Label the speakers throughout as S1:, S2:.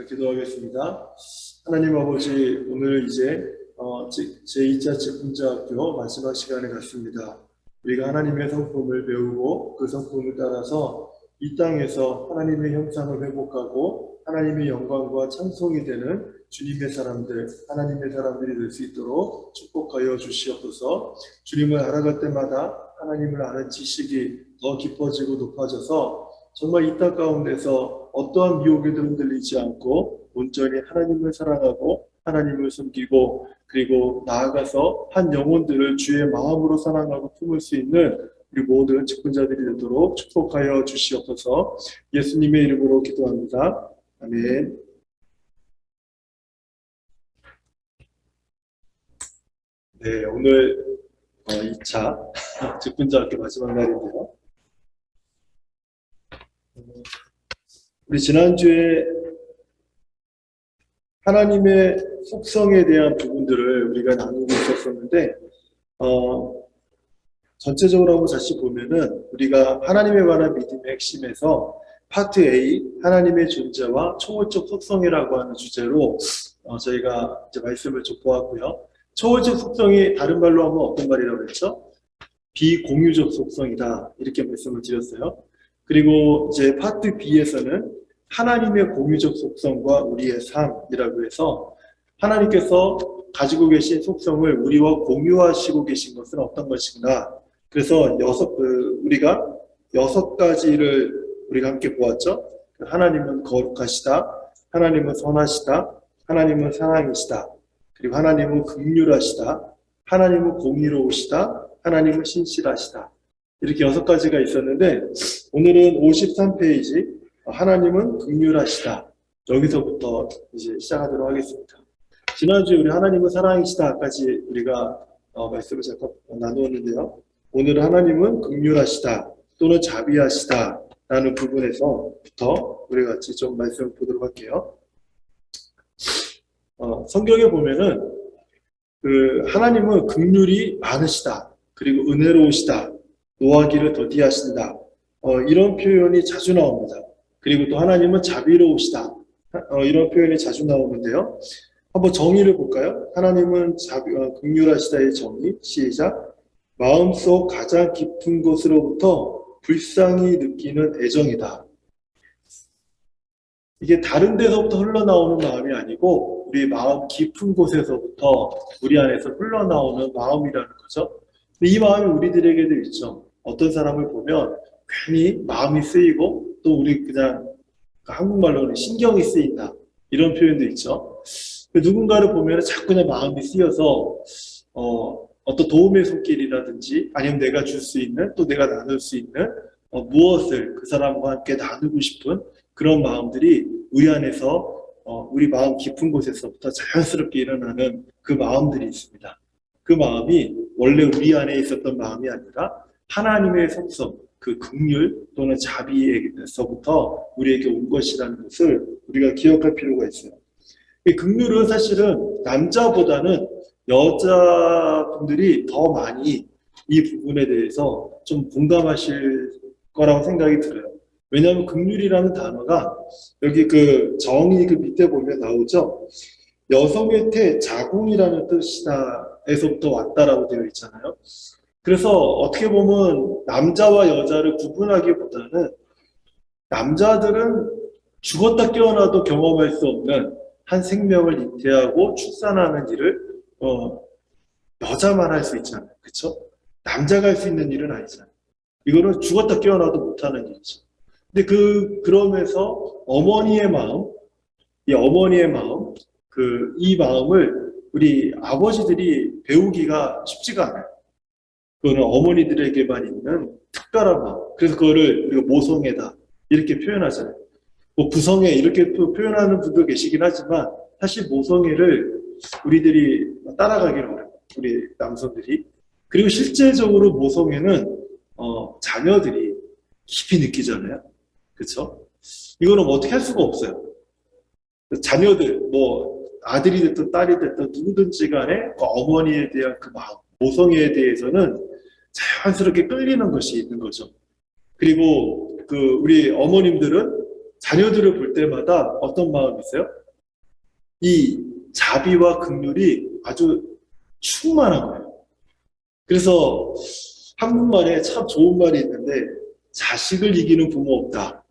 S1: 기도하겠습니다. 하나님 아버지, 오늘 이제 제2차 직분자학교 마지막 시간에 갔습니다. 우리가 하나님의 성품을 배우고 그 성품을 따라서 이 땅에서 하나님의 형상을 회복하고 하나님의 영광과 찬송이 되는 주님의 사람들, 하나님의 사람들이 될 수 있도록 축복하여 주시옵소서. 주님을 알아갈 때마다 하나님을 아는 지식이 더 깊어지고 높아져서 정말 이 땅 가운데서 어떠한 미혹에도 흔들리지 않고 온전히 하나님을 사랑하고 하나님을 섬기고 그리고 나아가서 한 영혼들을 주의 마음으로 사랑하고 품을 수 있는 우리 모든 직분자들이 되도록 축복하여 주시옵소서. 예수님의 이름으로 기도합니다. 아멘. 네, 오늘 2차 직분자학교 마지막 날인데요. 우리 지난주에 하나님의 속성에 대한 부분들을 우리가 나누고 있었었는데 전체적으로 한번 다시 보면은 우리가 하나님에 관한 믿음의 핵심에서 파트 A, 하나님의 존재와 초월적 속성이라고 하는 주제로 저희가 이제 말씀을 좀 보았고요. 초월적 속성이 다른 말로 하면 어떤 말이라고 했죠? 비공유적 속성이다, 이렇게 말씀을 드렸어요. 그리고 이제 파트 B에서는 하나님의 공유적 속성과 우리의 삶이라고 해서 하나님께서 가지고 계신 속성을 우리와 공유하시고 계신 것은 어떤 것인가. 그래서 우리가 6가지를 우리가 함께 보았죠. 하나님은 거룩하시다, 하나님은 선하시다, 하나님은 사랑이시다, 그리고 하나님은 긍휼하시다, 하나님은 공의로우시다, 하나님은 신실하시다. 이렇게 6가지가 있었는데 오늘은 53페이지 하나님은 긍휼하시다, 여기서부터 이제 시작하도록 하겠습니다. 지난주에 우리 하나님은 사랑이시다까지 우리가 말씀을 잠깐 나누었는데요. 오늘은 하나님은 긍휼하시다 또는 자비하시다 라는 부분에서부터 우리 같이 좀 말씀을 보도록 할게요. 성경에 보면은 하나님은 긍휼이 많으시다, 그리고 은혜로우시다, 노하기를 더디하신다, 이런 표현이 자주 나옵니다. 그리고 또 하나님은 자비로우시다, 이런 표현이 자주 나오는데요. 한번 정의를 볼까요? 하나님은 긍휼하시다의 정의, 시작. 마음속 가장 깊은 곳으로부터 불쌍히 느끼는 애정이다. 이게 다른 데서부터 흘러나오는 마음이 아니고 우리 마음 깊은 곳에서부터 우리 안에서 흘러나오는 마음이라는 거죠. 근데 이 마음이 우리들에게도 있죠. 어떤 사람을 보면 괜히 마음이 쓰이고 또 우리 그냥 한국말로는 신경이 쓰인다, 이런 표현도 있죠. 누군가를 보면 자꾸 그냥 마음이 쓰여서 어떤 도움의 손길이라든지 아니면 내가 줄 수 있는, 또 내가 나눌 수 있는 무엇을 그 사람과 함께 나누고 싶은 그런 마음들이 우리 안에서 우리 마음 깊은 곳에서부터 자연스럽게 일어나는 그 마음들이 있습니다. 그 마음이 원래 우리 안에 있었던 마음이 아니라 하나님의 속성, 그 긍휼 또는 자비에서부터 우리에게 온 것이라는 것을 우리가 기억할 필요가 있어요. 이 긍휼은 사실은 남자보다는 여자분들이 더 많이 이 부분에 대해서 좀 공감하실 거라고 생각이 들어요. 왜냐하면 긍휼이라는 단어가 여기 정의 밑에 보면 나오죠. 여성의 태, 자궁이라는 뜻이다에서부터 왔다라고 되어 있잖아요. 그래서 어떻게 보면 남자와 여자를 구분하기보다는 남자들은 죽었다 깨어나도 경험할 수 없는 한 생명을 잉태하고 출산하는 일을 여자만 할 수 있잖아요. 그렇죠? 남자가 할 수 있는 일은 아니잖아요. 이거는 죽었다 깨어나도 못하는 일이죠. 근데 그러면서 어머니의 마음, 이 마음을 우리 아버지들이 배우기가 쉽지가 않아요. 그거는 어머니들에게만 있는 특별한 마음. 그래서 그거를 우리가 모성애다, 이렇게 표현하잖아요. 뭐 부성애 이렇게 표현하는 분도 계시긴 하지만 사실 모성애를 우리들이 따라가기는 어려워요. 우리 남성들이. 그리고 실제적으로 모성애는 자녀들이 깊이 느끼잖아요. 그렇죠? 이거는 뭐 어떻게 할 수가 없어요. 자녀들, 뭐 아들이 됐든 딸이 됐든 누구든지 간에 그 어머니에 대한 그 마음, 모성애에 대해서는 자연스럽게 끌리는 것이 있는 거죠. 그리고 우리 어머님들은 자녀들을 볼 때마다 어떤 마음이 있어요? 이 자비와 긍휼이 아주 충만한 거예요. 그래서 한국말에 참 좋은 말이 있는데 자식을 이기는 부모 없다.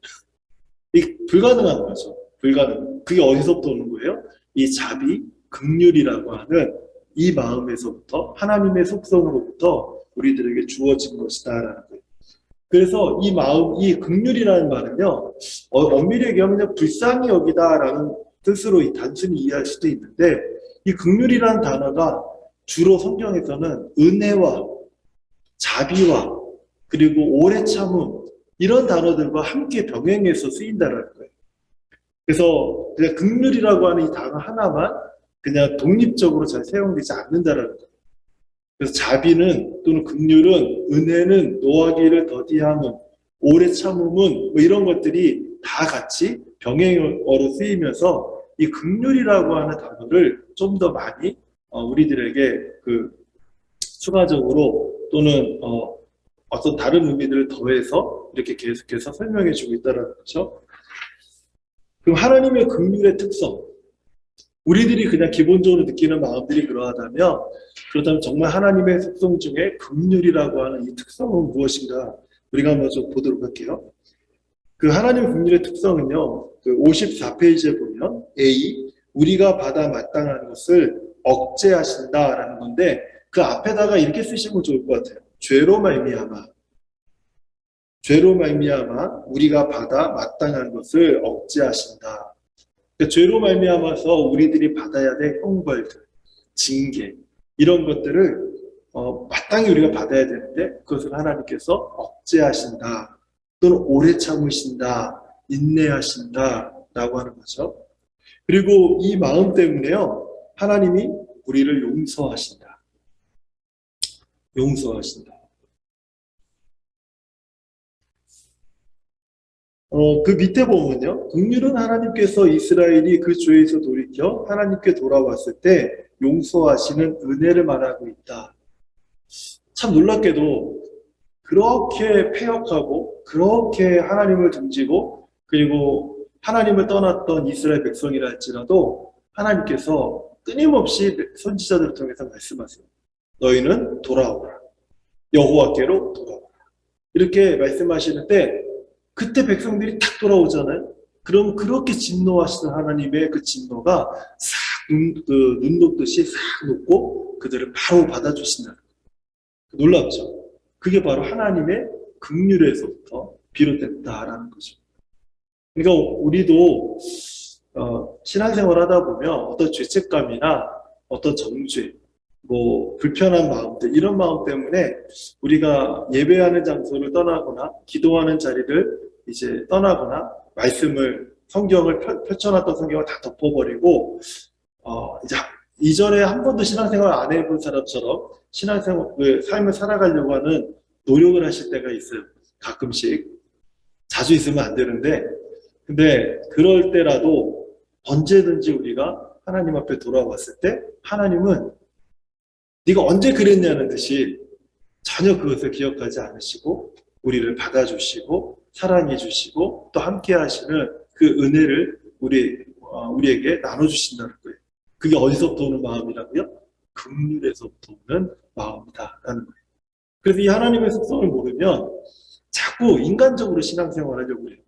S1: 이 불가능한 거죠. 불가능. 그게 어디서부터 오는 거예요? 이 자비, 긍휼이라고 하는 이 마음에서부터 하나님의 속성으로부터 우리들에게 주어진 것이다라는 거예요. 그래서 이 마음, 이 긍휼이라는 말은요, 엄밀히 얘기하면 그냥 불쌍히 여기다라는 뜻으로 단순히 이해할 수도 있는데, 이 긍휼이라는 단어가 주로 성경에서는 은혜와 자비와 그리고 오래 참음 이런 단어들과 함께 병행해서 쓰인다는 거예요. 그래서 그냥 긍휼이라고 하는 이 단어 하나만 그냥 독립적으로 잘 사용되지 않는다는 거예요. 그래서 자비는 또는 긍휼은 은혜는 노하기를 더디함은 오래 참음은 뭐 이런 것들이 다 같이 병행어로 쓰이면서 이 긍휼이라고 하는 단어를 좀 더 많이 우리들에게 그 추가적으로 또는 어떤 다른 의미들을 더해서 이렇게 계속해서 설명해 주고 있다는 거죠. 그럼 하나님의 긍휼의 특성, 우리들이 그냥 기본적으로 느끼는 마음들이 그렇다면 정말 하나님의 속성 중에 긍휼이라고 하는 이 특성은 무엇인가 우리가 한번 좀 보도록 할게요. 그 하나님의 긍휼의 특성은요, 그 54페이지에 보면 A, 우리가 받아 마땅한 것을 억제하신다라는 건데 그 앞에다가 이렇게 쓰시면 좋을 것 같아요. 죄로 말미암아 우리가 받아 마땅한 것을 억제하신다. 그러니까 죄로 말미암아서 우리들이 받아야 될 형벌들, 징계 이런 것들을 마땅히 우리가 받아야 되는데 그것을 하나님께서 억제하신다. 또는 오래 참으신다. 인내하신다. 라고 하는 거죠. 그리고 이 마음 때문에요. 하나님이 우리를 용서하신다. 용서하신다. 그 밑에 보면요. 긍휼은 하나님께서 이스라엘이 그 죄에서 돌이켜 하나님께 돌아왔을 때 용서하시는 은혜를 말하고 있다. 참 놀랍게도 그렇게 패역하고 그렇게 하나님을 등지고 그리고 하나님을 떠났던 이스라엘 백성이라 할지라도 하나님께서 끊임없이 선지자들을 통해서 말씀하세요. 너희는 돌아오라. 여호와께로 돌아오라. 이렇게 말씀하시는데 그때 백성들이 탁 돌아오잖아요. 그럼 그렇게 진노하시는 하나님의 그 진노가 싹 눈 녹듯이 싹 녹고 그들을 바로 받아주신다는 거예요. 놀랍죠? 그게 바로 하나님의 긍휼에서부터 비롯됐다라는 거죠. 그러니까 우리도 신앙생활 하다 보면 어떤 죄책감이나 어떤 정죄, 뭐 불편한 마음들 이런 마음 때문에 우리가 예배하는 장소를 떠나거나 기도하는 자리를 이제 떠나거나 성경을 펼쳐놨던 성경을 다 덮어버리고 이제 이전에 한 번도 신앙생활 안 해본 사람처럼 신앙생활 삶을 살아가려고 하는 노력을 하실 때가 있어요. 가끔씩 자주 있으면 안 되는데 근데 그럴 때라도 언제든지 우리가 하나님 앞에 돌아왔을 때 하나님은 네가 언제 그랬냐는 듯이 전혀 그것을 기억하지 않으시고 우리를 받아주시고 사랑해 주시고 또 함께 하시는 그 은혜를 우리에게 나눠주신다는 거예요. 그게 어디서부터 오는 마음이라고요? 긍휼에서부터 오는 마음이다라는 거예요. 그래서 이 하나님의 속성을 모르면 자꾸 인간적으로 신앙생활 하려고 해요.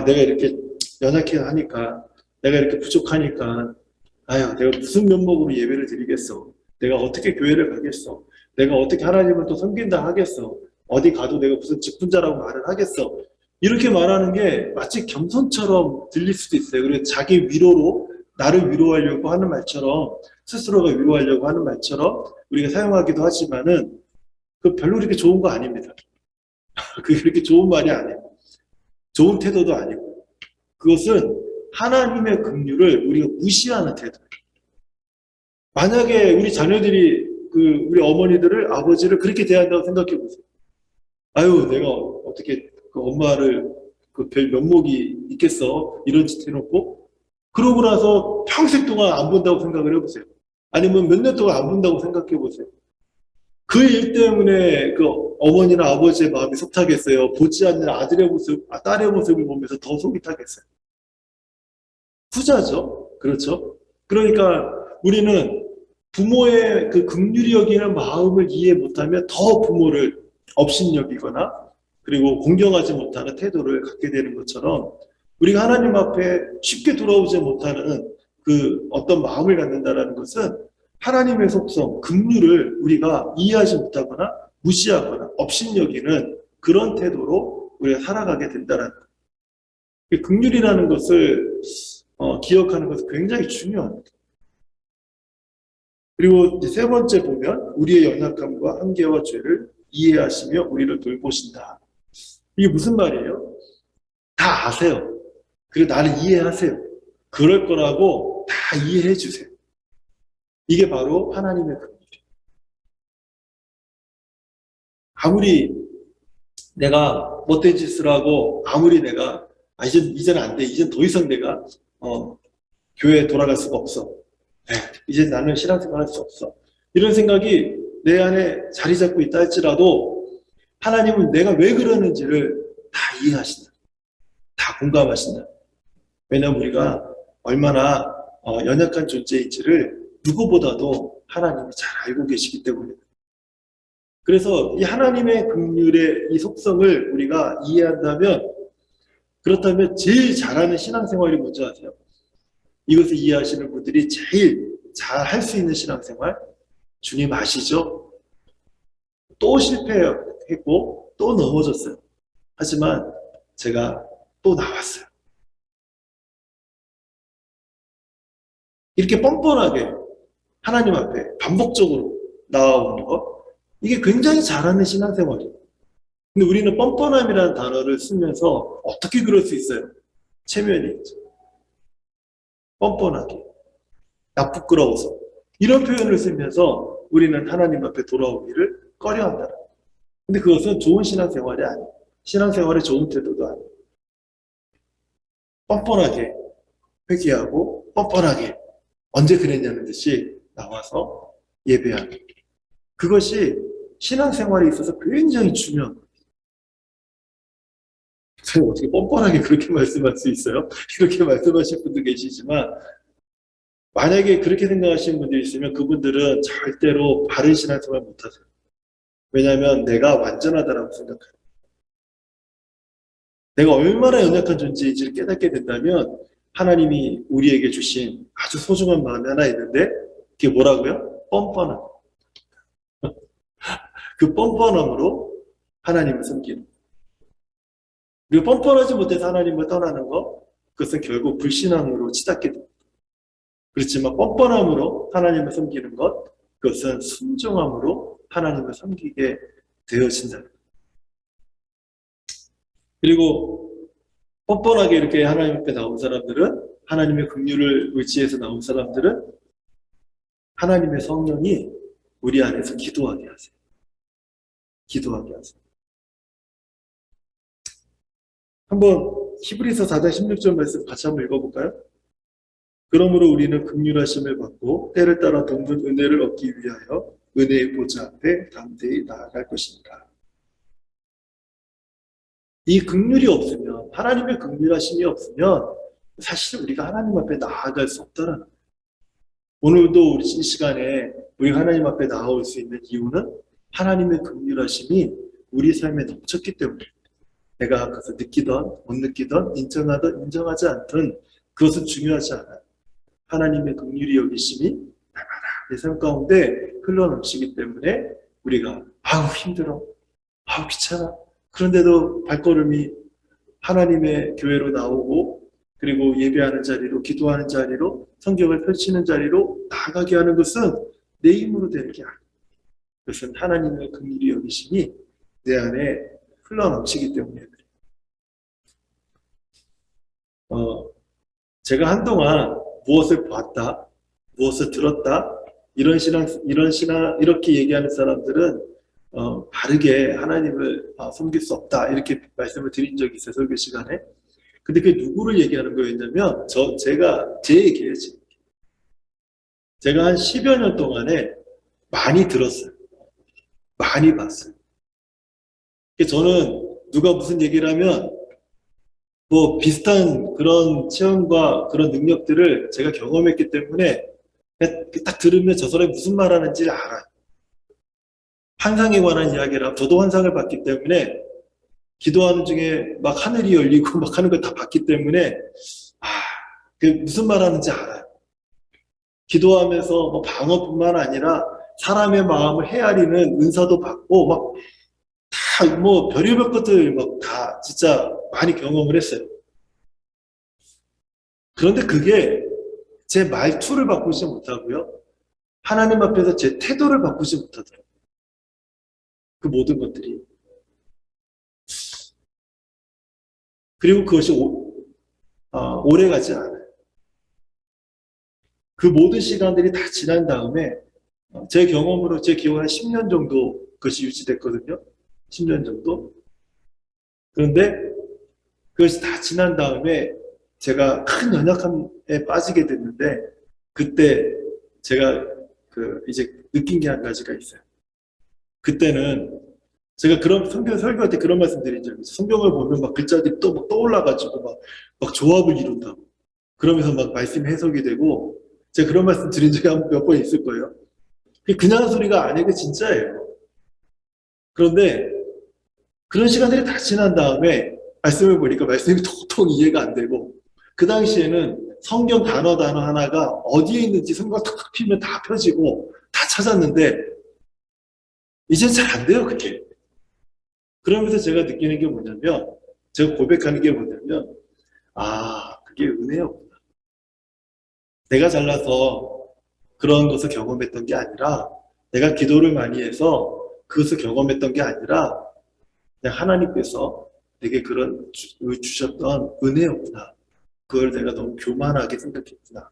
S1: 내가 이렇게 연약해 하니까 내가 이렇게 부족하니까 내가 무슨 면목으로 예배를 드리겠어. 내가 어떻게 교회를 가겠어. 내가 어떻게 하나님을 또 섬긴다 하겠어. 어디 가도 내가 무슨 직분자라고 말을 하겠어. 이렇게 말하는 게 마치 겸손처럼 들릴 수도 있어요. 그래서 자기 위로로 나를 위로하려고 하는 말처럼 스스로가 위로하려고 하는 말처럼 우리가 사용하기도 하지만은 그 별로 그렇게 좋은 거 아닙니다. 그게 그렇게 좋은 말이 아니에요. 좋은 태도도 아니고 그것은 하나님의 긍휼을 우리가 무시하는 태도예요. 만약에 우리 자녀들이 우리 어머니들을 아버지를 그렇게 대한다고 생각해 보세요. 내가 어떻게 그 엄마를 별 면목이 있겠어 이런 짓 해놓고 그러고 나서 평생 동안 안 본다고 생각을 해보세요. 아니면 몇 년 동안 안 본다고 생각해 보세요. 그 일 때문에 그 어머니나 아버지의 마음이 속타겠어요. 보지 않는 아들의 모습, 딸의 모습을 보면서 더 속이 타겠어요. 후자죠. 그렇죠? 그러니까 우리는 부모의 그 긍휼히 여기는 마음을 이해 못하면 더 부모를 업신여기거나 그리고 공경하지 못하는 태도를 갖게 되는 것처럼 우리가 하나님 앞에 쉽게 돌아오지 못하는 그 어떤 마음을 갖는다라는 것은 하나님의 속성, 긍휼을 우리가 이해하지 못하거나 무시하거나 업신여기는 그런 태도로 우리가 살아가게 된다라는 거예요. 그 긍휼이라는 것을 기억하는 것은 굉장히 중요합니다. 그리고 이제 세 번째 보면 우리의 연약함과 한계와 죄를 이해하시며 우리를 돌보신다. 이게 무슨 말이에요? 다 아세요. 그리고 나를 이해하세요. 그럴 거라고 다 이해해 주세요. 이게 바로 하나님의 긍휼이에요. 아무리 내가 못된 짓을 하고 아무리 내가 이제는 안 돼. 이젠 더 이상 내가 교회에 돌아갈 수가 없어. 이제 나는 신앙생활 할 수 없어. 이런 생각이 내 안에 자리 잡고 있다 할지라도 하나님은 내가 왜 그러는지를 다 이해하신다. 다 공감하신다. 왜냐하면 우리가 얼마나 연약한 존재인지를 누구보다도 하나님이 잘 알고 계시기 때문입니다. 그래서 이 하나님의 긍휼의 이 속성을 우리가 이해한다면 그렇다면 제일 잘하는 신앙생활이 뭔지 아세요? 이것을 이해하시는 분들이 제일 잘 할 수 있는 신앙생활? 주님 아시죠? 또 실패했고 또 넘어졌어요. 하지만 제가 또 나왔어요. 이렇게 뻔뻔하게 하나님 앞에 반복적으로 나아오는 것, 이게 굉장히 잘하는 신앙생활이에요. 근데 우리는 뻔뻔함이라는 단어를 쓰면서 어떻게 그럴 수 있어요? 체면이 있죠. 뻔뻔하게, 나 부끄러워서 이런 표현을 쓰면서 우리는 하나님 앞에 돌아오기를 꺼려한다. 근데 그것은 좋은 신앙생활이 아니에요. 신앙생활의 좋은 태도도 아니에요. 뻔뻔하게 회개하고 뻔뻔하게 언제 그랬냐는 듯이 나와서 예배하는 그것이 신앙생활에 있어서 굉장히 중요한 거예요. 제가 어떻게 뻔뻔하게 그렇게 말씀할 수 있어요? 이렇게 말씀하실 분도 계시지만 만약에 그렇게 생각하시는 분들이 있으면 그분들은 절대로 바른 신앙생활 못하세요. 왜냐하면 내가 완전하다라고 생각해요. 내가 얼마나 연약한 존재인지를 깨닫게 된다면 하나님이 우리에게 주신 아주 소중한 마음이 하나 있는데 그게 뭐라고요? 뻔뻔함. 그 뻔뻔함으로 하나님을 섬기는 그리고 뻔뻔하지 못해서 하나님을 떠나는 것 그것은 결국 불신앙으로 치닫게 됩니다. 그렇지만 뻔뻔함으로 하나님을 섬기는 것 그것은 순종함으로 하나님을 섬기게 되어진다. 그리고 뻔뻔하게 이렇게 하나님 앞에 나온 사람들은 하나님의 긍휼을 의지해서 나온 사람들은 하나님의 성령이 우리 안에서 기도하게 하세요. 기도하게 하세요. 한번 히브리서 4장 16절 말씀 같이 한번 읽어볼까요? 그러므로 우리는 긍휼하심을 받고 때를 따라 돕는 은혜를 얻기 위하여 은혜의 보좌 앞에 담대히 나아갈 것입니다. 이 긍휼이 없으면 하나님의 긍휼하심이 없으면 사실 우리가 하나님 앞에 나아갈 수 없다는 거예요. 오늘도 우리 이 시간에 우리가 하나님 앞에 나아올 수 있는 이유는 하나님의 긍휼하심이 우리 삶에 넘쳤기 때문입니다. 내가 그것을 느끼던 못 느끼던 인정하던 인정하지 않던 그것은 중요하지 않아요. 하나님의 긍휼히 여기심이 날마다 내 삶 가운데 흘러넘치기 때문에 우리가 아우 힘들어, 아우 귀찮아. 그런데도 발걸음이 하나님의 교회로 나오고 그리고 예배하는 자리로 기도하는 자리로 성경을 펼치는 자리로 나아가게 하는 것은 내 힘으로 되는 게 아니에요. 그것은 하나님의 긍휼히 여기심이 내 안에 흘러넘치기 때문에 제가 한동안 무엇을 봤다, 무엇을 들었다, 이렇게 얘기하는 사람들은, 바르게 하나님을 섬길 수 없다, 이렇게 말씀을 드린 적이 있어요, 설교 시간에. 근데 그게 누구를 얘기하는 거였냐면, 제 얘기예요, 지금. 제가 한 10여 년 동안에 많이 들었어요. 많이 봤어요. 저는 누가 무슨 얘기를 하면 뭐 비슷한 그런 체험과 그런 능력들을 제가 경험했기 때문에 그냥 딱 들으면 저 사람이 무슨 말 하는지를 알아요. 환상에 관한 이야기라 저도 환상을 봤기 때문에 기도하는 중에 막 하늘이 열리고 막 하는 걸 다 봤기 때문에 아, 그게 무슨 말 하는지 알아요. 기도하면서 뭐 방어뿐만 아니라 사람의 마음을 헤아리는 은사도 받고 막 다 뭐 별의별 것들 막 다 진짜 많이 경험을 했어요. 그런데 그게 제 말투를 바꾸지 못하고요. 하나님 앞에서 제 태도를 바꾸지 못하더라고요. 그 모든 것들이. 그리고 그것이 오래 가지 않아요. 그 모든 시간들이 다 지난 다음에 제 경험으로 제 기억은 한 10년 정도 그것이 유지됐거든요. 10년 정도. 그런데 그것이 다 지난 다음에 제가 큰 연약함에 빠지게 됐는데 그때 제가 그 이제 느낀 게 한 가지가 있어요. 그때는 제가 그런 성경 설교할 때 그런 말씀 드린 적이 있어요. 성경을 보면 막 글자들이 또 막 떠올라가지고 막 조합을 이룬다고. 그러면서 막 말씀 해석이 되고 제가 그런 말씀 드린 적이 몇 번 있을 거예요. 그게 그냥 소리가 아니고 진짜예요. 그런데 그런 시간들이 다 지난 다음에 말씀을 보니까 말씀이 도통 이해가 안 되고 그 당시에는 성경 단어 하나가 어디에 있는지 성경 탁탁 피면 다 펴지고 다 찾았는데 이젠 잘 안 돼요, 그게. 그러면서 제가 느끼는 게 뭐냐면 제가 고백하는 게 뭐냐면 아, 그게 은혜였구나. 내가 잘나서 그런 것을 경험했던 게 아니라 내가 기도를 많이 해서 그것을 경험했던 게 아니라 그냥 하나님께서 내게 그런 주셨던 은혜였구나. 그걸 내가 너무 교만하게 생각했구나.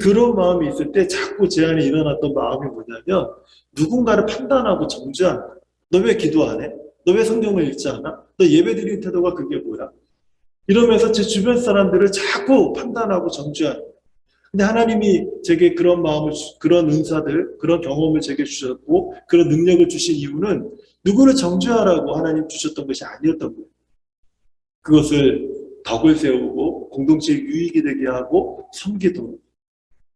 S1: 그런 마음이 있을 때 자꾸 제 안에 일어났던 마음이 뭐냐면 누군가를 판단하고 정죄하는 거야. 너 왜 기도 안 해? 너 왜 성경을 읽지 않아? 너 예배 드리는 태도가 그게 뭐야? 이러면서 제 주변 사람들을 자꾸 판단하고 정죄하는 거야. 근데 하나님이 제게 그런 마음을, 그런 은사들, 그런 경험을 제게 주셨고, 그런 능력을 주신 이유는 누구를 정죄하라고 하나님 주셨던 것이 아니었던 거예요. 그것을 덕을 세우고, 공동체에 유익이 되게 하고, 섬기도록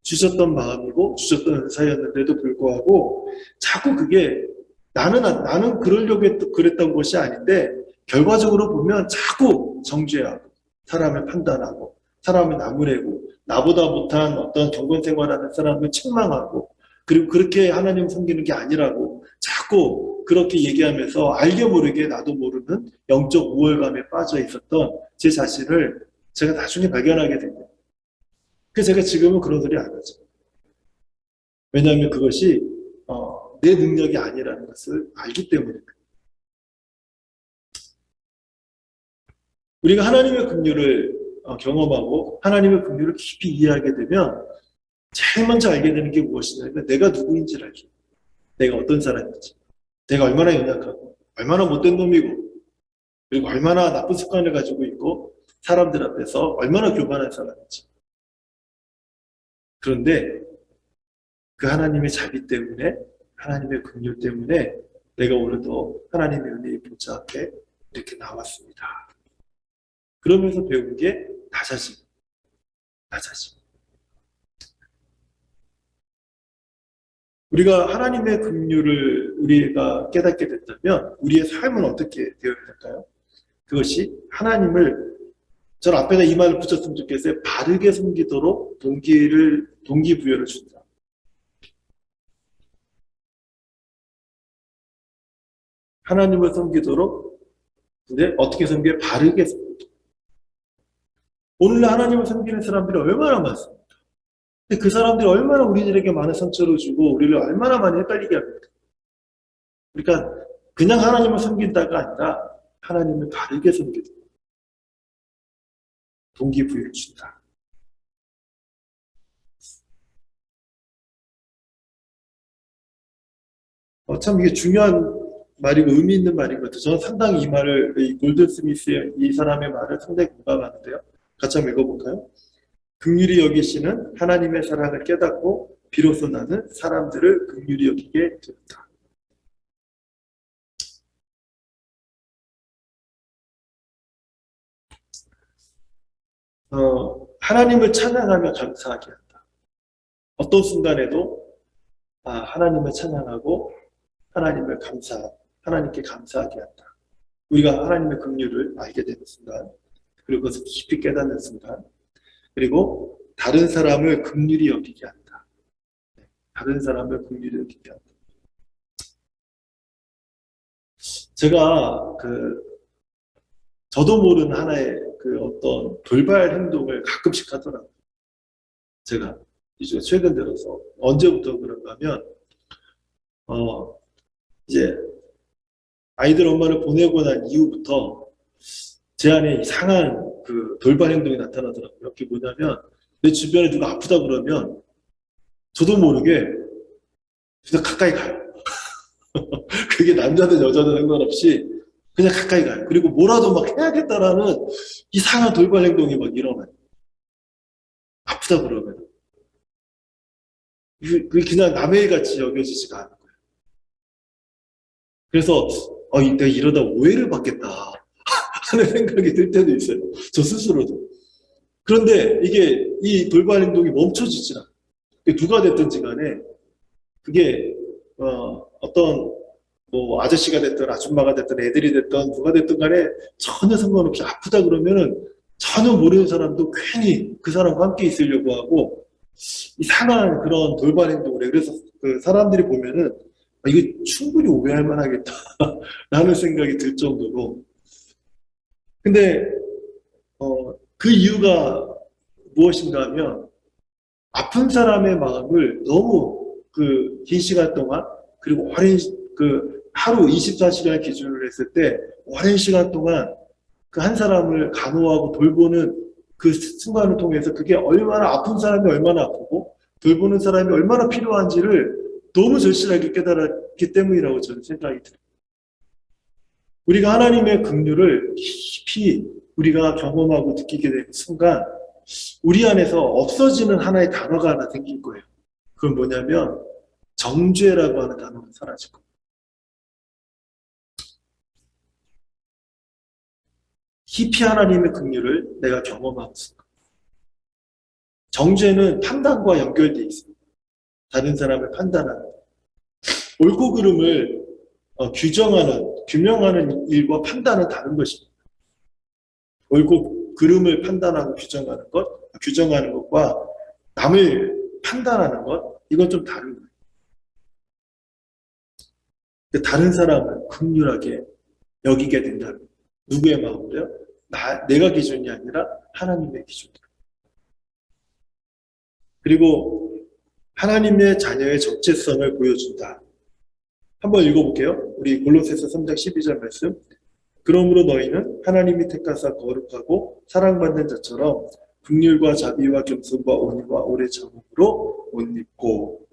S1: 주셨던 마음이고, 주셨던 은사였는데도 불구하고, 자꾸 그게 나는 그러려고 그랬던 것이 아닌데, 결과적으로 보면 자꾸 정죄하고, 사람을 판단하고, 사람을 나무래고, 나보다 못한 어떤 경건 생활하는 사람을 책망하고, 그리고 그렇게 하나님 섬기는 게 아니라고 자꾸 그렇게 얘기하면서 알게 모르게 나도 모르는 영적 우월감에 빠져 있었던 제 자신을 제가 나중에 발견하게 된 거예요. 그래서 제가 지금은 그런 소리 안 하죠. 왜냐하면 그것이 내 능력이 아니라는 것을 알기 때문에. 우리가 하나님의 긍휼을 경험하고 하나님의 긍휼을 깊이 이해하게 되면 제일 먼저 알게 되는 게 무엇이냐면 내가 누구인지를 알죠. 내가 어떤 사람인지, 내가 얼마나 연약하고 얼마나 못된 놈이고 그리고 얼마나 나쁜 습관을 가지고 있고 사람들 앞에서 얼마나 교만한 사람인지. 그런데 그 하나님의 자비 때문에 하나님의 긍휼 때문에 내가 오늘도 하나님의 은혜의 보좌 앞에 이렇게 나왔습니다. 그러면서 배운 게 낮아짐. 우리가 하나님의 긍휼을 우리가 깨닫게 된다면 우리의 삶은 어떻게 되어야 될까요? 그것이 하나님을 전 앞에다 이 말을 붙였으면 좋겠어요. 바르게 섬기도록 동기부여를 준다. 하나님을 섬기도록 근데 어떻게 섬겨요? 바르게 섬기도록. 오늘날 하나님을 섬기는 사람들이 얼마나 많습니까? 근데 그 사람들이 얼마나 우리들에게 많은 상처를 주고 우리를 얼마나 많이 헷갈리게 합니까? 그러니까 그냥 하나님을 섬긴다가 아니라 하나님을 바르게 섬기도록 동기부여를 준다. 참 이게 중요한 말이고 의미 있는 말인 것 같아요. 저는 상당히 이 말을, 이 골든 스미스의 이 사람의 말을 상당히 공감하는데요. 같이 한번 읽어볼까요? 긍휼히 여기시는 하나님의 사랑을 깨닫고 비로소 나는 사람들을 긍휼히 여기게 되었다. 하나님을 찬양하며 감사하게 한다. 어떤 순간에도 하나님을 찬양하고 하나님께 감사하게 한다. 우리가 하나님의 긍휼을 알게 되는 순간, 그리고 그것을 깊이 깨닫는 순간, 그리고 다른 사람을 긍휼히 여기게 한다. 다른 사람을 긍휼히 여기게 한다. 제가 저도 모르는 하나의 어떤 돌발 행동을 가끔씩 하더라고요. 제가 이제 최근 들어서 언제부터 그런가 하면 이제 아이들 엄마를 보내고 난 이후부터 제 안에 이상한 돌발 행동이 나타나더라고요. 그게 뭐냐면 내 주변에 누가 아프다 그러면 저도 모르게 그냥 가까이 가요. 그게 남자든 여자든 상관없이 그냥 가까이 가요. 그리고 뭐라도 막 해야겠다라는 이상한 돌발 행동이 막 일어나요. 아프다 그러면. 그게 그냥 남의 일 같이 여겨지지가 않은 거예요. 그래서 내가 이러다 오해를 받겠다 하는 생각이 들 때도 있어요. 저 스스로도. 그런데 이 돌발 행동이 멈춰지질 않아요. 누가 됐든지 간에 그게 어떤 뭐 아저씨가 됐든 아줌마가 됐든 애들이 됐든 누가 됐든 간에 전혀 상관없이 아프다 그러면은 전혀 모르는 사람도 괜히 그 사람과 함께 있으려고 하고 이상한 그런 돌발 행동을 해요. 그래서 그 사람들이 보면은 이거 충분히 오해할 만하겠다 라는 생각이 들 정도로. 근데 그 이유가 무엇인가 하면 아픈 사람의 마음을 너무 긴 시간 동안, 그리고 오랜 하루 24시간 기준으로 했을 때 오랜 시간 동안 그 한 사람을 간호하고 돌보는 그 순간을 통해서 그게 얼마나 아픈 사람이 얼마나 아프고 돌보는 사람이 얼마나 필요한지를 너무 절실하게 깨달았기 때문이라고 저는 생각이 들어요. 우리가 하나님의 긍휼을 깊이 우리가 경험하고 느끼게 되는 순간 우리 안에서 없어지는 하나의 단어가 하나 생길 거예요. 그건 뭐냐면 정죄라고 하는 단어가 사라질 거예요. 깊이 하나님의 긍휼을 내가 경험하고 있습니다. 정죄는 판단과 연결되어 있습니다. 다른 사람을 판단하는, 옳고 그름을 규명하는 일과 판단은 다른 것입니다. 옳고 그름을 판단하고 규정하는 것과 남을 판단하는 것, 이건 좀 다른 거예요. 다른 사람을 긍휼하게 여기게 된다면 누구의 마음으로요? 내가 기준이 아니라 하나님의 기준으로. 그리고 하나님의 자녀의 정체성을 보여준다. 한번 읽어볼게요. 우리 골로새서 3장 12절 말씀. 그러므로 너희는 하나님이 택하사 거룩하고 사랑받는 자처럼 긍휼과 자비와 겸손과 온유와 오래 참음으로 옷 입고.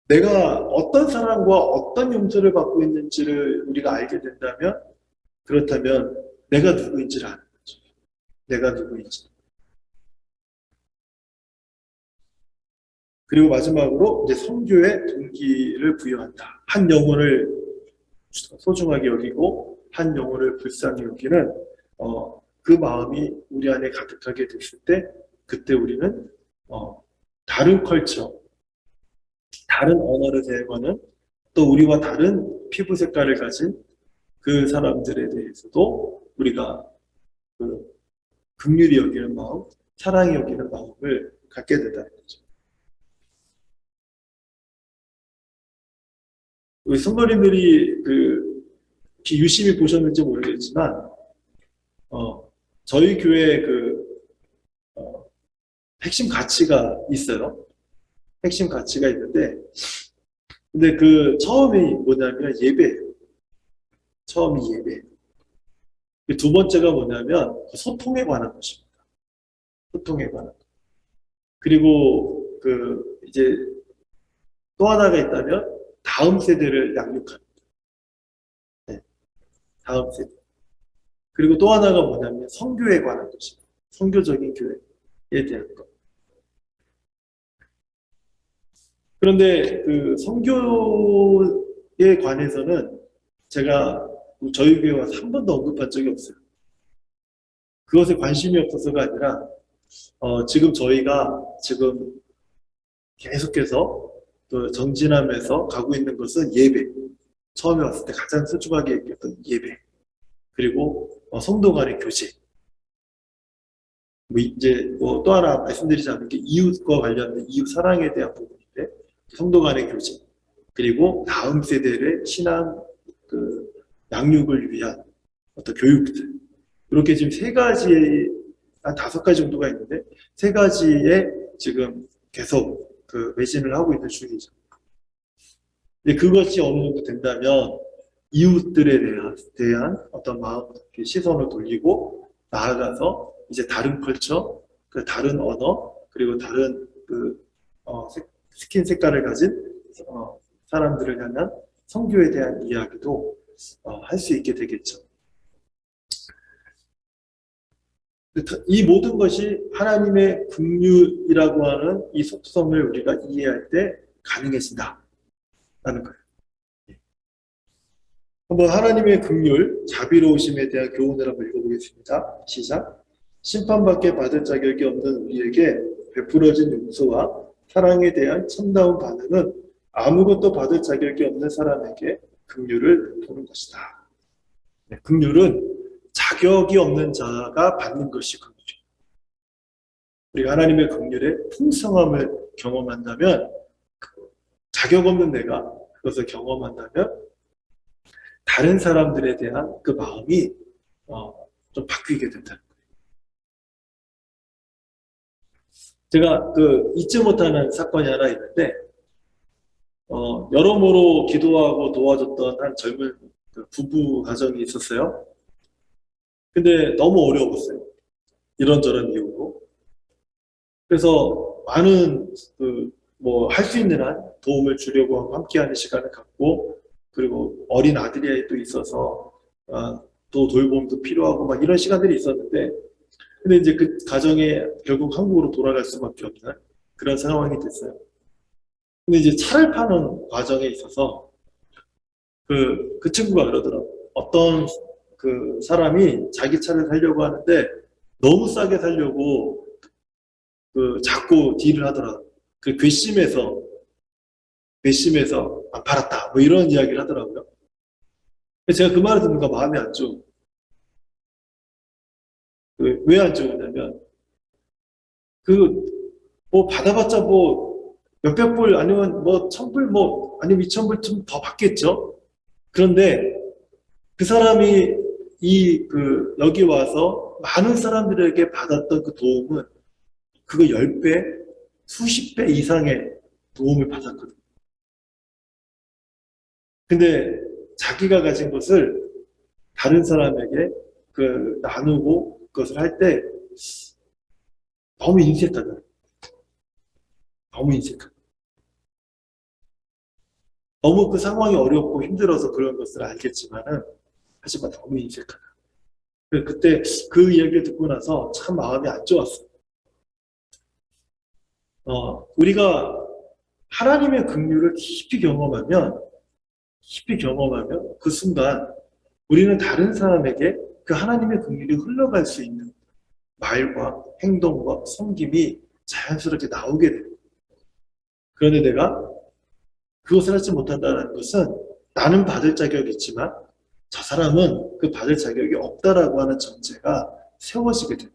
S1: 내가 어떤 사랑과 어떤 용서를 받고 있는지를 우리가 알게 된다면, 그렇다면 내가 누구인지를 아는 거죠. 내가 누구인지. 그리고 마지막으로 이제 선교의 동기를 부여한다. 한 영혼을 소중하게 여기고 한 영혼을 불쌍히 여기는 그 마음이 우리 안에 가득하게 됐을 때, 그때 우리는 다른 컬처, 다른 언어를 대하거는 또 우리와 다른 피부 색깔을 가진 그 사람들에 대해서도 우리가 긍휼히 여기는 마음, 사랑이 여기는 마음을 갖게 된다는 거죠. 우리 성도님들이 유심히 보셨는지 모르겠지만, 저희 교회에 핵심 가치가 있어요. 핵심 가치가 있는데, 근데 처음이 뭐냐면 예배예요. 처음이 예배. 두 번째가 뭐냐면 소통에 관한 것입니다. 소통에 관한 것. 그리고 이제 또 하나가 있다면 다음 세대를 양육합니다. 네, 다음 세대. 그리고 또 하나가 뭐냐면 선교에 관한 것입니다. 선교적인 교회에 대한 것. 그런데 선교에 관해서는 제가 저희 교회 와서 한 번도 언급한 적이 없어요. 그것에 관심이 없어서가 아니라 지금 저희가 지금 계속해서 또 정진하면서 가고 있는 것은 예배. 처음에 왔을 때 가장 소중하게 얘기했던 예배. 그리고 성도 간의 교제. 뭐 이제 뭐 또 하나 말씀드리자면 이웃과 관련된 이웃 사랑에 대한 부분인데 성도 간의 교제. 그리고 다음 세대의 신앙 그 양육을 위한 어떤 교육들. 이렇게 지금 세 가지의 한 5가지 정도가 있는데 세 가지에 지금 계속 그 매진을 하고 있는 중이죠. 근데 그것이 어느 정도 된다면 이웃들에 대한 어떤 마음, 시선을 돌리고 나아가서 이제 다른 컬처, 그 다른 언어, 그리고 다른 스킨 색깔을 가진 사람들을 향한 선교에 대한 이야기도 할 수 있게 되겠죠. 이 모든 것이 하나님의 긍휼이라고 하는 이 속성을 우리가 이해할 때 가능해진다라는 거예요. 한번 하나님의 긍휼, 자비로우심에 대한 교훈을 한번 읽어보겠습니다. 시작. 심판받게 받을 자격이 없는 우리에게 베풀어진 용서와 사랑에 대한 참다운 반응은 아무것도 받을 자격이 없는 사람에게 긍휼을 보는 것이다. 네, 긍휼은 자격이 없는 자가 받는 것이 긍휼이에요. 우리가 하나님의 긍휼의 풍성함을 경험한다면, 자격 없는 내가 그것을 경험한다면 다른 사람들에 대한 그 마음이 좀 바뀌게 된다는 거예요. 제가 잊지 못하는 사건이 하나 있는데 여러모로 기도하고 도와줬던 한 젊은 부부 가정이 있었어요. 근데 너무 어려웠어요. 이런저런 이유로. 그래서 많은 뭐 할 수 있는 한 도움을 주려고 하고 함께하는 시간을 갖고 그리고 어린 아들이 또 있어서 또 돌봄도 필요하고 막 이런 시간들이 있었는데 근데 이제 그 가정에 결국 한국으로 돌아갈 수밖에 없는 그런 상황이 됐어요. 근데 이제 차를 파는 과정에 있어서 그 친구가 그러더라고요. 어떤 그 사람이 자기 차를 사려고 하는데 너무 싸게 사려고 자꾸 딜을 하더라고요. 그 괘씸해서 안 팔았다. 뭐 이런 이야기를 하더라고요. 제가 그 말을 듣는가 마음이 안 좋은. 왜 안 좋으냐면 뭐 받아봤자 뭐 몇백 불 아니면 뭐 1,000불 뭐 아니면 2,000불 좀 더 받겠죠. 그런데 그 사람이 여기 와서 많은 사람들에게 받았던 그 도움은 그거 10배, 수십 배 이상의 도움을 받았거든요. 근데 자기가 가진 것을 다른 사람에게 나누고 그것을 할 때 너무 인색하다. 너무 인색하다. 너무 그 상황이 어렵고 힘들어서 그런 것을 알겠지만은 하지만 너무 인색하다. 그때 그 이야기를 듣고 나서 참 마음이 안 좋았어요. 우리가 하나님의 긍휼을 깊이 경험하면 그 순간 우리는 다른 사람에게 그 하나님의 긍휼이 흘러갈 수 있는 말과 행동과 섬김이 자연스럽게 나오게 됩니다. 그런데 내가 그것을 하지 못한다는 것은 나는 받을 자격이 있지만 저 사람은 그 받을 자격이 없다라고 하는 전제가 세워지게 됩니다.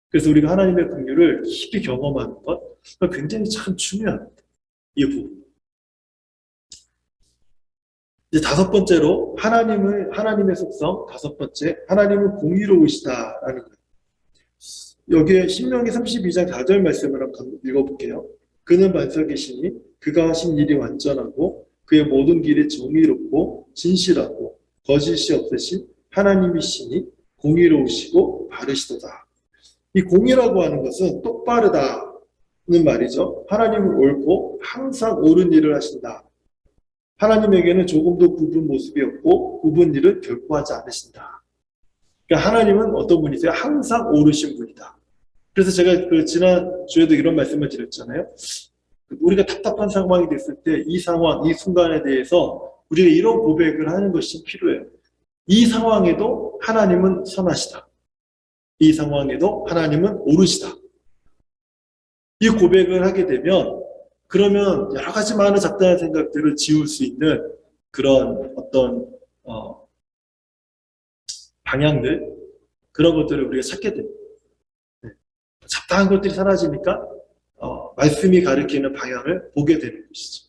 S1: 그래서 우리가 하나님의 긍휼을 깊이 경험하는 것, 굉장히 참 중요합니다. 이 부분. 이제 5번째로 하나님의 속성, 5번째, 하나님은 공의로우시다라는 거예요. 여기에 신명기 32장 4절 말씀을 한번 읽어볼게요. 그는 반석이시니 그가 하신 일이 완전하고 그의 모든 길이 정의롭고 진실하고 거짓이 없으신 하나님이시니 공의로우시고 바르시도다. 이 공의라고 하는 것은 똑바르다는 말이죠. 하나님은 옳고 항상 옳은 일을 하신다. 하나님에게는 조금도 굽은 모습이 없고 굽은 일을 결코 하지 않으신다. 그러니까 하나님은 어떤 분이세요? 항상 옳으신 분이다. 그래서 제가 지난 주에도 이런 말씀을 드렸잖아요. 우리가 답답한 상황이 됐을 때 이 상황, 이 순간에 대해서 우리가 이런 고백을 하는 것이 필요해요. 이 상황에도 하나님은 선하시다. 이 상황에도 하나님은 옳으시다. 이 고백을 하게 되면 그러면 여러 가지 많은 잡다한 생각들을 지울 수 있는 그런 어떤 방향들, 그런 것들을 우리가 찾게 됩니다. 네. 잡다한 것들이 사라지니까 말씀이 가리키는 방향을 보게 되는 것이죠.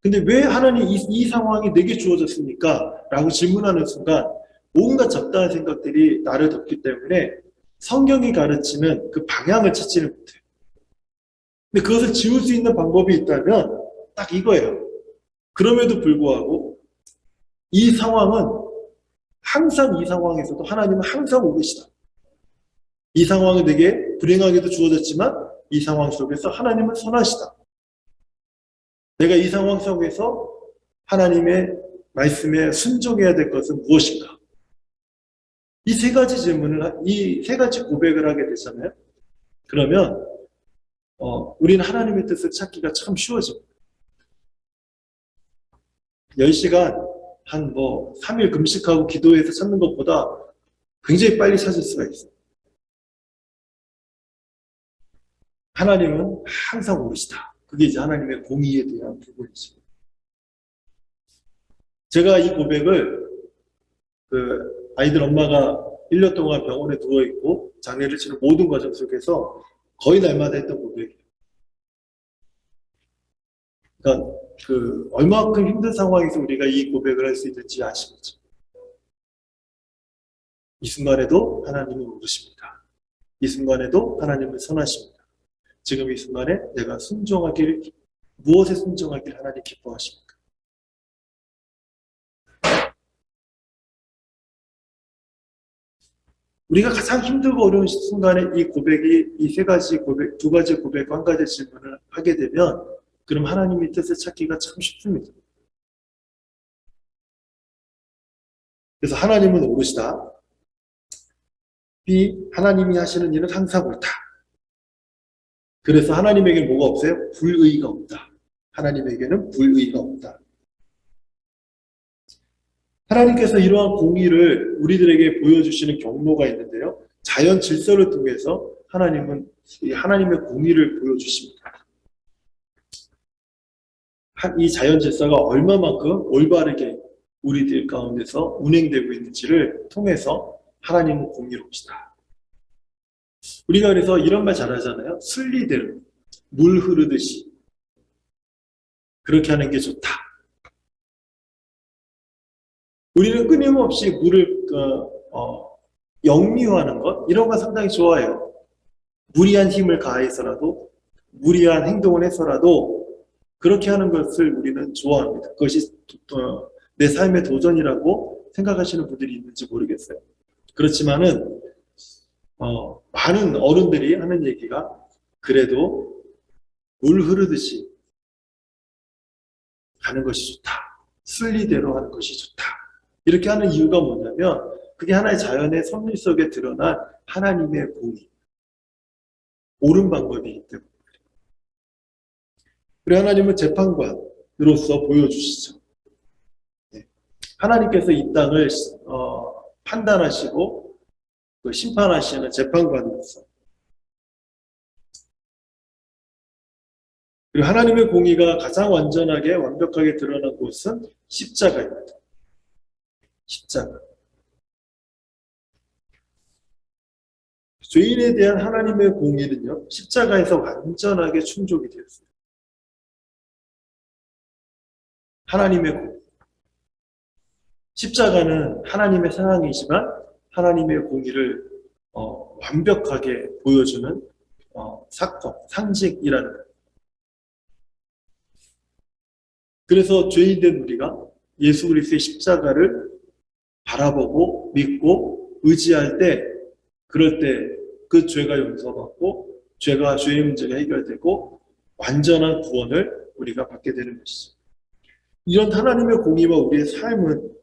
S1: 근데 왜 하나님 이 상황이 내게 주어졌습니까? 라고 질문하는 순간 온갖 잡다한 생각들이 나를 덮기 때문에 성경이 가르치는 그 방향을 찾지를 못해요. 근데 그것을 지울 수 있는 방법이 있다면 딱 이거예요. 그럼에도 불구하고 이 상황은 항상 이 상황에서도 하나님은 항상 오르시다. 이 상황은 내게 불행하게도 주어졌지만 이 상황 속에서 하나님은 선하시다. 내가 이 상황 속에서 하나님의 말씀에 순종해야 될 것은 무엇인가? 이 세 가지 질문을, 이 세 가지 고백을 하게 되잖아요. 그러면 우리는 하나님의 뜻을 찾기가 참 쉬워집니다. 10시간 한 3일 금식하고 기도해서 찾는 것보다 굉장히 빨리 찾을 수가 있어요. 하나님은 항상 오르시다. 그게 이제 하나님의 공의에 대한 부분이죠. 제가 이 고백을 아이들 엄마가 1년 동안 병원에 누워있고 장례를 치는 모든 과정 속에서 거의 날마다 했던 고백이에요. 그러니까 얼마큼 힘든 상황에서 우리가 이 고백을 할 수 있는지 아시겠죠? 이 순간에도 하나님은 오르십니다. 이 순간에도 하나님은 선하십니다. 지금 이 순간에 내가 무엇에 순종하길 하나님 기뻐하십니까? 우리가 가장 힘들고 어려운 순간에 이 고백이, 이 세 가지 고백, 두 가지 고백, 한 가지 질문을 하게 되면, 그럼 하나님의 뜻을 찾기가 참 쉽습니다. 그래서 하나님은 오르시다. B, 하나님이 하시는 일은 항상 옳다. 그래서 하나님에게 뭐가 없어요? 불의가 없다. 하나님에게는 불의가 없다. 하나님께서 이러한 공의를 우리들에게 보여주시는 경로가 있는데요. 자연 질서를 통해서 하나님은 하나님의 공의를 보여주십니다. 이 자연 질서가 얼마만큼 올바르게 우리들 가운데서 운행되고 있는지를 통해서 하나님은 공의로우시다. 우리가 그래서 이런 말 잘하잖아요. 순리대로 물 흐르듯이 그렇게 하는 게 좋다. 우리는 끊임없이 물을 역류하는 것 이런 거 상당히 좋아해요. 무리한 힘을 가해서라도 무리한 행동을 해서라도 그렇게 하는 것을 우리는 좋아합니다. 그것이 내 삶의 도전이라고 생각하시는 분들이 있는지 모르겠어요. 그렇지만은 많은 어른들이 하는 얘기가 그래도 물 흐르듯이 가는 것이 좋다. 순리대로 하는 것이 좋다. 이렇게 하는 이유가 뭐냐면 그게 하나의 자연의 섭리 속에 드러난 하나님의 공의, 옳은 방법이기 때문에. 그리고 하나님은 재판관으로서 보여주시죠. 네. 하나님께서 이 땅을 판단하시고 심판하시는 재판관으로서. 그리고 하나님의 공의가 가장 완벽하게 드러난 곳은 십자가입니다. 십자가. 죄인에 대한 하나님의 공의는요, 십자가에서 완전하게 충족이 되었어요. 하나님의 공의. 십자가는 하나님의 사랑이지만 하나님의 공의를 완벽하게 보여주는 사건, 상징이라는 거예요. 그래서 죄인된 우리가 예수 그리스도의 십자가를 바라보고 믿고 의지할 때, 그럴 때 그 죄가 용서받고 죄의 문제가 해결되고 완전한 구원을 우리가 받게 되는 것이죠. 이런 하나님의 공의와 우리의 삶은,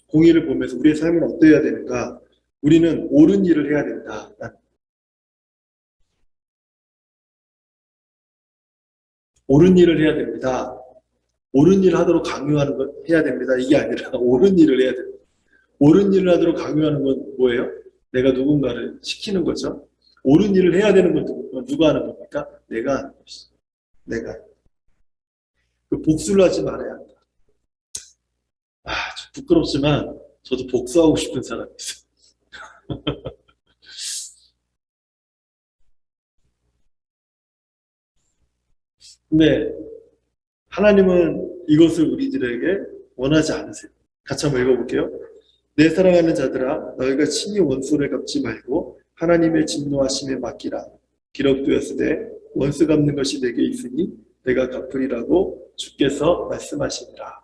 S1: 공의를 보면서 우리의 삶은 어떠해야 되는가? 우리는 옳은 일을 해야 된다. 옳은 일을 해야 됩니다. 옳은 일을 하도록 강요하는 건 해야 됩니다. 이게 아니라 옳은 일을 해야 됩니다. 옳은 일을 하도록 강요하는 건 뭐예요? 내가 누군가를 시키는 거죠. 옳은 일을 해야 되는 건 누가 하는 겁니까? 내가 하는 것이죠. 내가. 그 복수를 하지 말아야 한다. 좀 부끄럽지만 저도 복수하고 싶은 사람이 있어요. 근데 하나님은 이것을 우리들에게 원하지 않으세요. 같이 한번 읽어볼게요. 내 사랑하는 자들아 너희가 친히 원수를 갚지 말고 하나님의 진노하심에 맡기라. 기록되었으되 원수 갚는 것이 내게 있으니 내가 갚으리라고 주께서 말씀하시니라.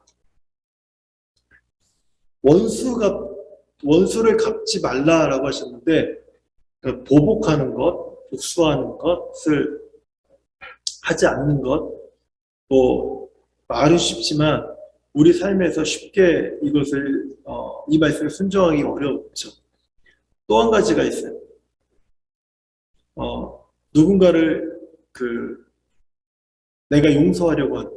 S1: 원수를 갚지 말라라고 하셨는데 그러니까 보복하는 것, 복수하는 것을 하지 않는 것, 뭐 말은 쉽지만 우리 삶에서 쉽게 이것을 이 말씀을 순종하기 어렵죠. 또 한 가지가 있어요. 누군가를 내가 용서하려고 하는.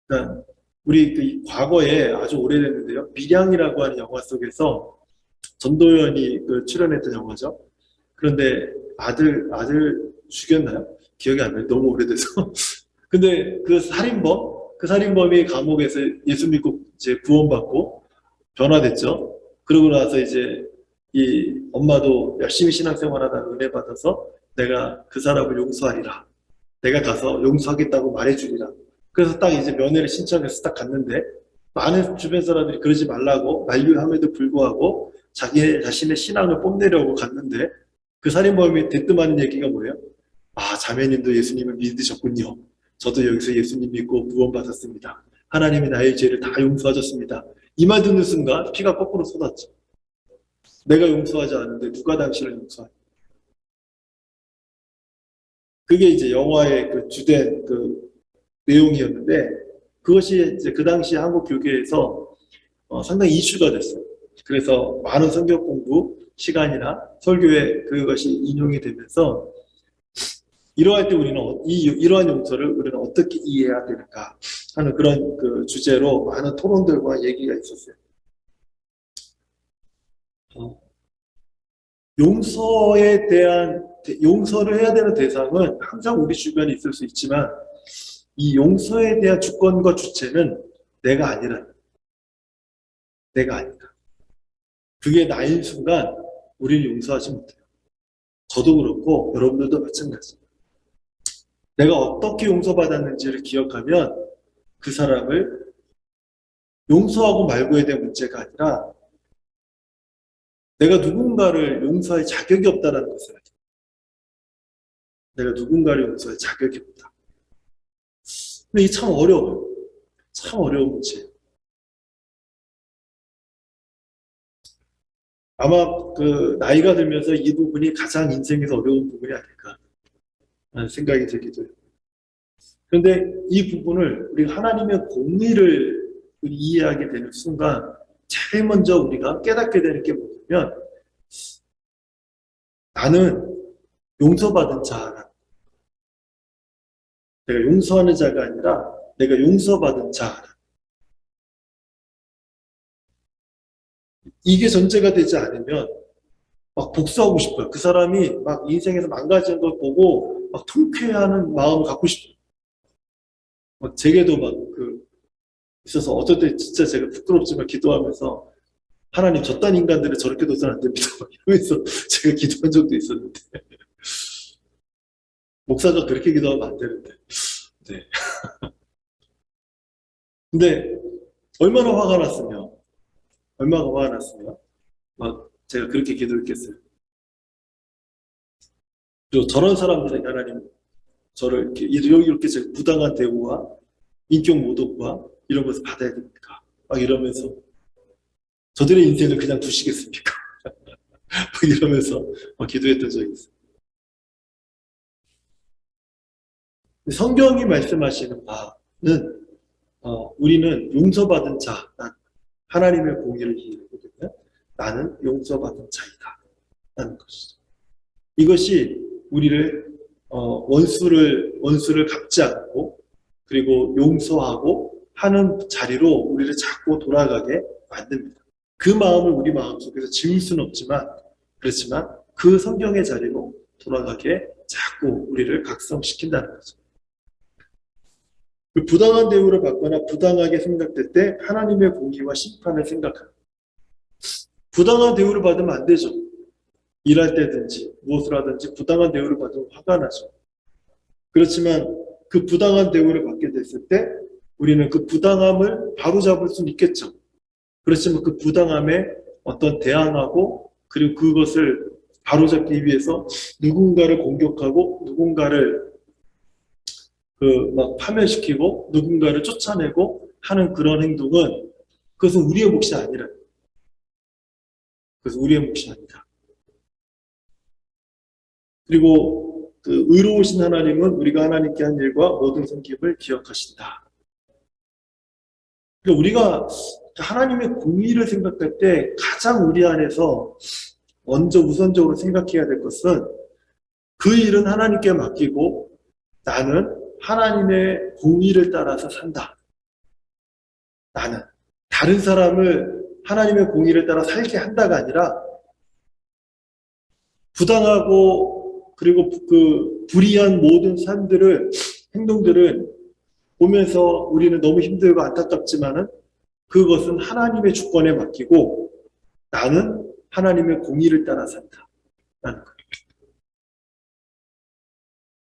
S1: 그러니까 우리 과거에 아주 오래됐는데요. 밀양이라고 하는 영화 속에서 전도연이 출연했던 영화죠. 그런데 아들 죽였나요? 기억이 안 나요. 너무 오래돼서. 근데 그 살인범이 감옥에서 예수 믿고 이제 구원받고 변화됐죠. 그러고 나서 이제 이 엄마도 열심히 신앙생활하다가 은혜 받아서 내가 그 사람을 용서하리라. 내가 가서 용서하겠다고 말해주리라. 그래서 딱 이제 면회를 신청해서 딱 갔는데 많은 주변 사람들이 그러지 말라고 만류함에도 불구하고 자기 자신의 신앙을 뽐내려고 갔는데 그 살인범이 대뜸하는 얘기가 뭐예요? 자매님도 예수님을 믿으셨군요. 저도 여기서 예수님 믿고 구원받았습니다. 하나님이 나의 죄를 다 용서하셨습니다. 이 말 듣는 순간 피가 거꾸로 쏟았죠. 내가 용서하지 않는데 누가 당신을 용서하냐. 그게 이제 영화의 주된 내용이었는데 그것이 이제 그 당시 한국 교계에서 상당히 이슈가 됐어요. 그래서 많은 성경 공부 시간이나 설교에 그것이 인용이 되면서 이러할 때 우리는 이러한 용서를 우리는 어떻게 이해해야 되는가 하는 그런 주제로 많은 토론들과 얘기가 있었어요. 용서를 해야 되는 대상은 항상 우리 주변에 있을 수 있지만 이 용서에 대한 주권과 주체는 내가 아니다. 그게 나인 순간 우리는 용서하지 못해요. 저도 그렇고 여러분들도 마찬가지입니다. 내가 어떻게 용서받았는지를 기억하면 그 사람을 용서하고 말고에 대한 문제가 아니라 내가 누군가를 용서할 자격이 없다는 것을 알죠. 내가 누군가를 용서할 자격이 없다. 근데 이게 참 어려워요. 참 어려운 문제예요. 아마 나이가 들면서 이 부분이 가장 인생에서 어려운 부분이 아닐까 하는 생각이 들기도 해요. 그런데 이 부분을 우리가 하나님의 공의를 이해하게 되는 순간 제일 먼저 우리가 깨닫게 되는 게 뭐냐면 나는 용서받은 자라. 내가 용서하는 자가 아니라 내가 용서받은 자라. 이게 전제가 되지 않으면 막 복수하고 싶어요. 그 사람이 막 인생에서 망가진 걸 보고 막 통쾌해하는 마음을 갖고 싶어요. 막 제게도 있어서 어떨 때 진짜 제가 부끄럽지만 기도하면서 하나님 저딴 인간들을 저렇게 둬서는 안 됩니다. 이러면서 제가 기도한 적도 있었는데 목사가 그렇게 기도하면 안 되는데. 네. 근데 얼마나 화가 났으면 막 제가 그렇게 기도했겠어요. 그리고 저런 사람들에게 하나님 저를 이렇게 제가 부당한 대우와 인격 모독과 이런 것을 받아야 됩니까? 막 이러면서 저들의 인생을 그냥 두시겠습니까? 막 이러면서 막 기도했던 적이 있어요. 성경이 말씀하시는 바는 우리는 용서받은 자, 하나님의 공의를 이해하거든요. 나는 용서받은 자이다 라는 것이죠. 이것이 우리를 원수를 갚지 않고 그리고 용서하고 하는 자리로 우리를 자꾸 돌아가게 만듭니다. 그 마음을 우리 마음속에서 지울 수는 없지만 그렇지만 그 성경의 자리로 돌아가게 자꾸 우리를 각성시킨다는 거죠. 그 부당한 대우를 받거나 부당하게 생각될 때 하나님의 공의와 심판을 생각합니다. 부당한 대우를 받으면 안 되죠. 일할 때든지 무엇을 하든지 부당한 대우를 받으면 화가 나죠. 그렇지만 그 부당한 대우를 받게 됐을 때 우리는 그 부당함을 바로잡을 수는 있겠죠. 그렇지만 그 부당함에 어떤 대항하고 그리고 그것을 바로잡기 위해서 누군가를 공격하고 누군가를 막 파멸시키고 누군가를 쫓아내고 하는 그런 행동은 그것은 우리의 몫이 아니라 그래서 우리의 몫이 아니다. 그리고 그 의로우신 하나님은 우리가 하나님께 한 일과 모든 섬김을 기억하신다. 그러니까 우리가 하나님의 공의를 생각할 때 가장 우리 안에서 먼저 우선적으로 생각해야 될 것은 그 일은 하나님께 맡기고 나는 하나님의 공의를 따라서 산다. 나는 다른 사람을 하나님의 공의를 따라 살게 한다가 아니라 부당하고 그리고 그 불의한 모든 행동들을 보면서 우리는 너무 힘들고 안타깝지만은 그것은 하나님의 주권에 맡기고 나는 하나님의 공의를 따라 산다. 라는 거예요.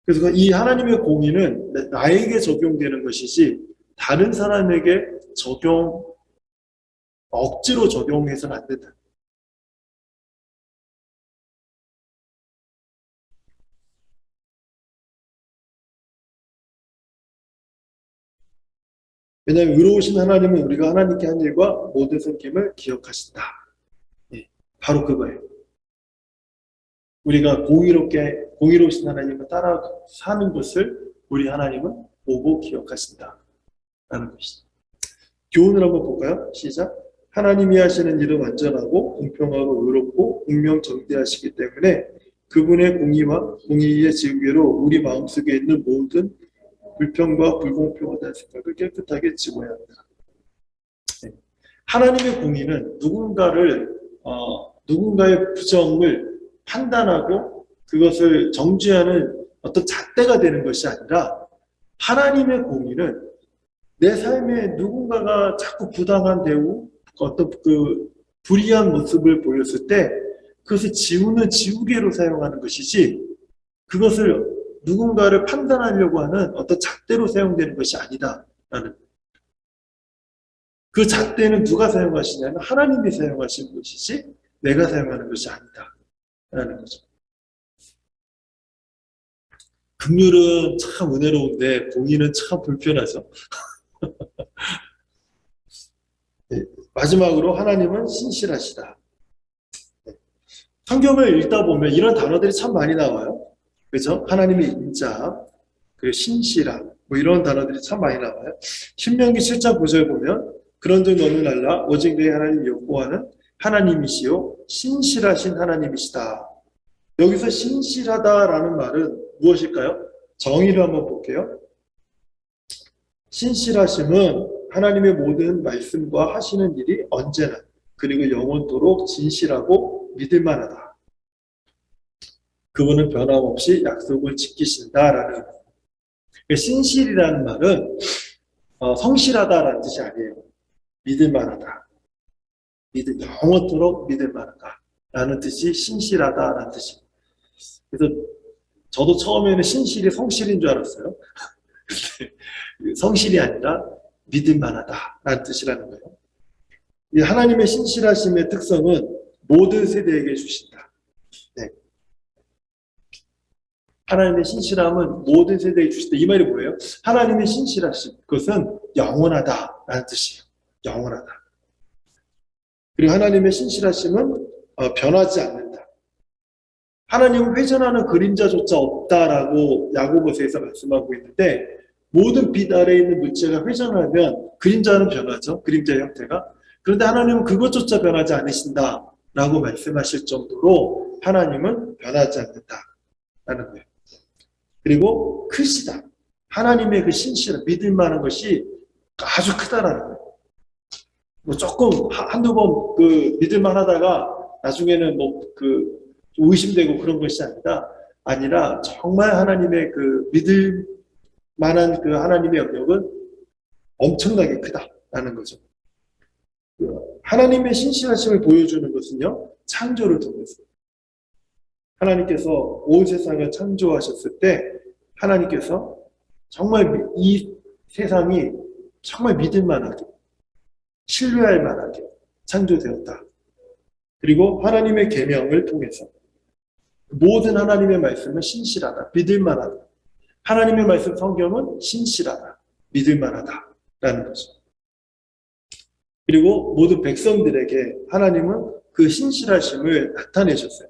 S1: 그래서 이 하나님의 공의는 나에게 적용되는 것이지 다른 사람에게 억지로 적용해서는 안 된다. 왜냐하면 의로우신 하나님은 우리가 하나님께 한 일과 모든 섬김을 기억하신다. 예, 바로 그거예요. 우리가 공의로우신 하나님을 따라 사는 것을 우리 하나님은 보고 기억하신다. 라는 것이죠. 교훈을 한번 볼까요? 시작. 하나님이 하시는 일은 완전하고 공평하고 의롭고 공명정대하시기 때문에 그분의 공의와 공의의 지우개로 우리 마음속에 있는 모든 불평과 불공평하다는 생각을 깨끗하게 지워야 합니다. 네. 하나님의 공의는 누군가의 부정을 판단하고 그것을 정죄하는 어떤 잣대가 되는 것이 아니라 하나님의 공의는 내 삶에 누군가가 자꾸 부당한 대우, 어떤 그 불의한 모습을 보였을 때 그것을 지우는 지우개로 사용하는 것이지 그것을 누군가를 판단하려고 하는 어떤 잣대로 사용되는 것이 아니다라는 그 잣대는 누가 사용하시냐면 하나님이 사용하시는 것이지 내가 사용하는 것이 아니다라는 거죠. 긍휼은 참 은혜로운데 공의는 참 불편하죠. 네, 마지막으로 하나님은 신실하시다. 네. 성경을 읽다 보면 이런 단어들이 참 많이 나와요. 그렇죠? 하나님의 인자, 그리고 신실함, 이런 단어들이 참 많이 나와요. 신명기 7장 9절 보면 그런즉 너는 알라 오직 내 하나님 여호와는 하나님이시요 신실하신 하나님이시다. 여기서 신실하다라는 말은 무엇일까요? 정의를 한번 볼게요. 신실하심은 하나님의 모든 말씀과 하시는 일이 언제나 그리고 영원토록 진실하고 믿을만하다. 그분은 변함없이 약속을 지키신다라는 거예요. 신실이라는 말은 성실하다라는 뜻이 아니에요. 믿을만하다. 영원토록 믿을만하다라는 뜻이 신실하다라는 뜻입니다. 그래서 저도 처음에는 신실이 성실인 줄 알았어요. 성실이 아니라 믿을만하다라는 뜻이라는 거예요. 이 하나님의 신실하심의 특성은 모든 세대에게 주신다. 네. 하나님의 신실함은 모든 세대에 주신다. 이 말이 뭐예요? 하나님의 신실하심, 그것은 영원하다라는 뜻이에요. 영원하다. 그리고 하나님의 신실하심은 변하지 않는다. 하나님은 회전하는 그림자조차 없다라고 야고보서에서 말씀하고 있는데 모든 빛 아래에 있는 물체가 회전하면 그림자는 변하죠. 그림자의 형태가. 그런데 하나님은 그것조차 변하지 않으신다라고 말씀하실 정도로 하나님은 변하지 않는다라는 거예요. 그리고 크시다. 하나님의 그 신실한 믿을 만한 것이 아주 크다라는 거예요. 뭐 조금 한두 번 그 믿을만 하다가 나중에는 뭐 그 의심되고 그런 것이 아니라 정말 하나님의 그 믿을 만한 그 하나님의 영역은 엄청나게 크다라는 거죠. 하나님의 신실하심을 보여주는 것은요, 창조를 통해서. 하나님께서 온 세상을 창조하셨을 때 하나님께서 정말 이 세상이 정말 믿을 만하게, 신뢰할 만하게 창조되었다. 그리고 하나님의 계명을 통해서 모든 하나님의 말씀은 신실하다, 믿을 만하다. 하나님의 말씀 성경은 신실하다, 믿을 만하다라는 거죠. 그리고 모든 백성들에게 하나님은 그 신실하심을 나타내셨어요.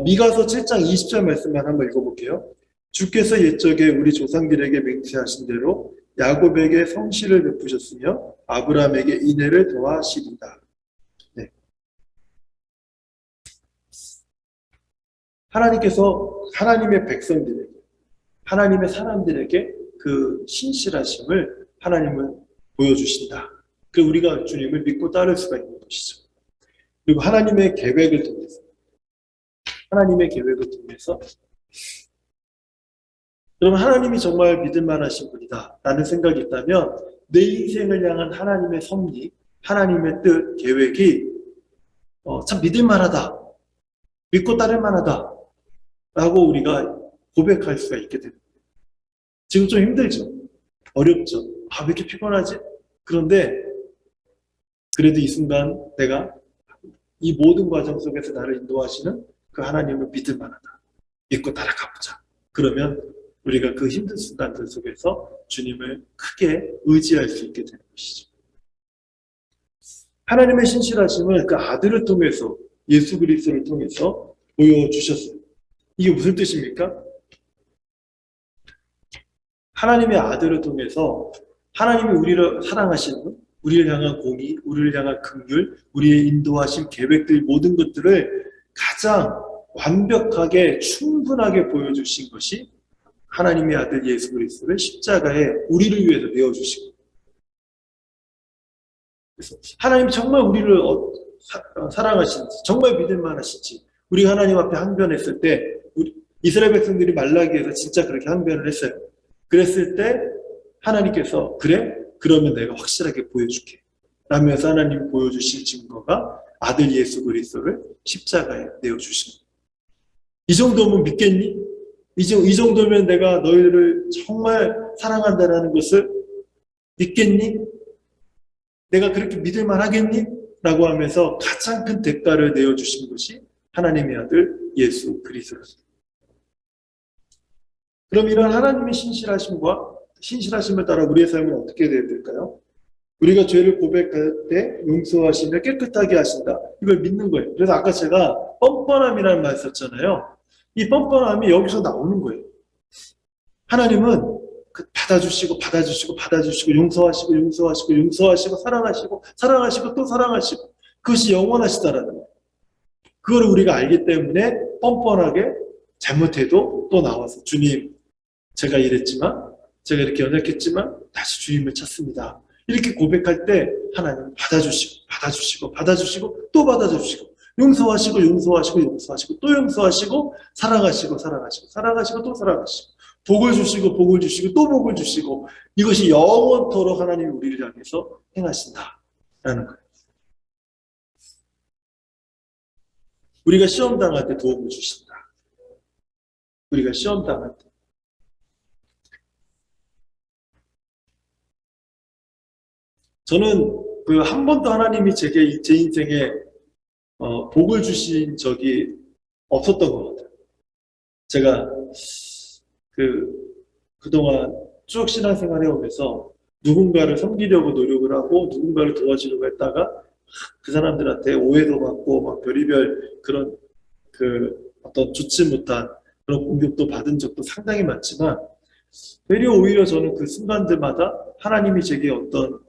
S1: 미가서 7장 20절 말씀만 한번 읽어볼게요. 주께서 옛적에 우리 조상들에게 맹세하신 대로 야곱에게 성실을 베푸셨으며 아브라함에게 인애를 더하시리다. 네. 하나님께서 하나님의 백성들에게, 하나님의 사람들에게 그 신실하심을 하나님은 보여주신다. 그리고 우리가 주님을 믿고 따를 수가 있는 것이죠. 그리고 하나님의 계획을 통해서 그럼 하나님이 정말 믿을 만하신 분이다 라는 생각이 있다면 내 인생을 향한 하나님의 섭리, 하나님의 뜻, 계획이 참 믿을 만하다, 믿고 따를 만하다 라고 우리가 고백할 수가 있게 됩니다. 지금 좀 힘들죠? 어렵죠? 왜 이렇게 피곤하지? 그런데 그래도 이 순간 내가 이 모든 과정 속에서 나를 인도하시는 그 하나님을 믿을 만하다. 믿고 따라가보자. 그러면 우리가 그 힘든 순간들 속에서 주님을 크게 의지할 수 있게 되는 것이죠. 하나님의 신실하심을 그 아들을 통해서, 예수 그리스도를 통해서 보여주셨어요. 이게 무슨 뜻입니까? 하나님의 아들을 통해서 하나님이 우리를 사랑하시는 분, 우리를 향한 공의, 우리를 향한 긍휼, 우리의 인도하신 계획들 모든 것들을 가장 완벽하게 충분하게 보여주신 것이 하나님의 아들 예수 그리스도를 십자가에 우리를 위해서 내어주시고, 그래서 하나님이 정말 우리를 사랑하시는지, 정말 믿을 만하신지, 우리가 하나님 앞에 항변했을 때 이스라엘 백성들이 말라기에서 진짜 그렇게 항변을 했어요. 그랬을 때 하나님께서 그래? 그러면 내가 확실하게 보여줄게 라면서 하나님이 보여주실 증거가 아들 예수 그리스도를 십자가에 내어주신 거예요. 이 정도면 믿겠니? 이 정도면 내가 너희를 정말 사랑한다는 것을 믿겠니? 내가 그렇게 믿을 만하겠니? 라고 하면서 가장 큰 대가를 내어주신 것이 하나님의 아들 예수 그리스도였습니다. 그럼 이런 하나님의 신실하심을 따라 우리의 삶은 어떻게 되어야 될까요? 우리가 죄를 고백할 때 용서하시며 깨끗하게 하신다. 이걸 믿는 거예요. 그래서 아까 제가 뻔뻔함이라는 말 썼잖아요. 이 뻔뻔함이 여기서 나오는 거예요. 하나님은 받아주시고 용서하시고 사랑하시고 또 사랑하시고 그것이 영원하시다라는 거예요. 그걸 우리가 알기 때문에 뻔뻔하게 잘못해도 또 나와서 주님, 제가 이랬지만, 제가 이렇게 연약했지만 다시 주님을 찾습니다. 이렇게 고백할 때 하나님 받아주시고 또 받아주시고 용서하시고 또 용서하시고 사랑하시고 또 사랑하시고 복을 주시고 또 복을 주시고 이것이 영원토록 하나님이 우리를 향해서 행하신다라는 거예요. 우리가 시험 당할 때 도움을 주신다. 우리가 시험 당할 때. 저는 그 한 번도 하나님이 제 인생에 복을 주신 적이 없었던 것 같아요. 제가 그동안 쭉 신앙생활 해오면서 누군가를 섬기려고 노력을 하고 누군가를 도와주려고 했다가 그 사람들한테 오해도 받고 막 별의별 그런 어떤 좋지 못한 그런 공격도 받은 적도 상당히 많지만 오히려 저는 그 순간들마다 하나님이 제게 어떤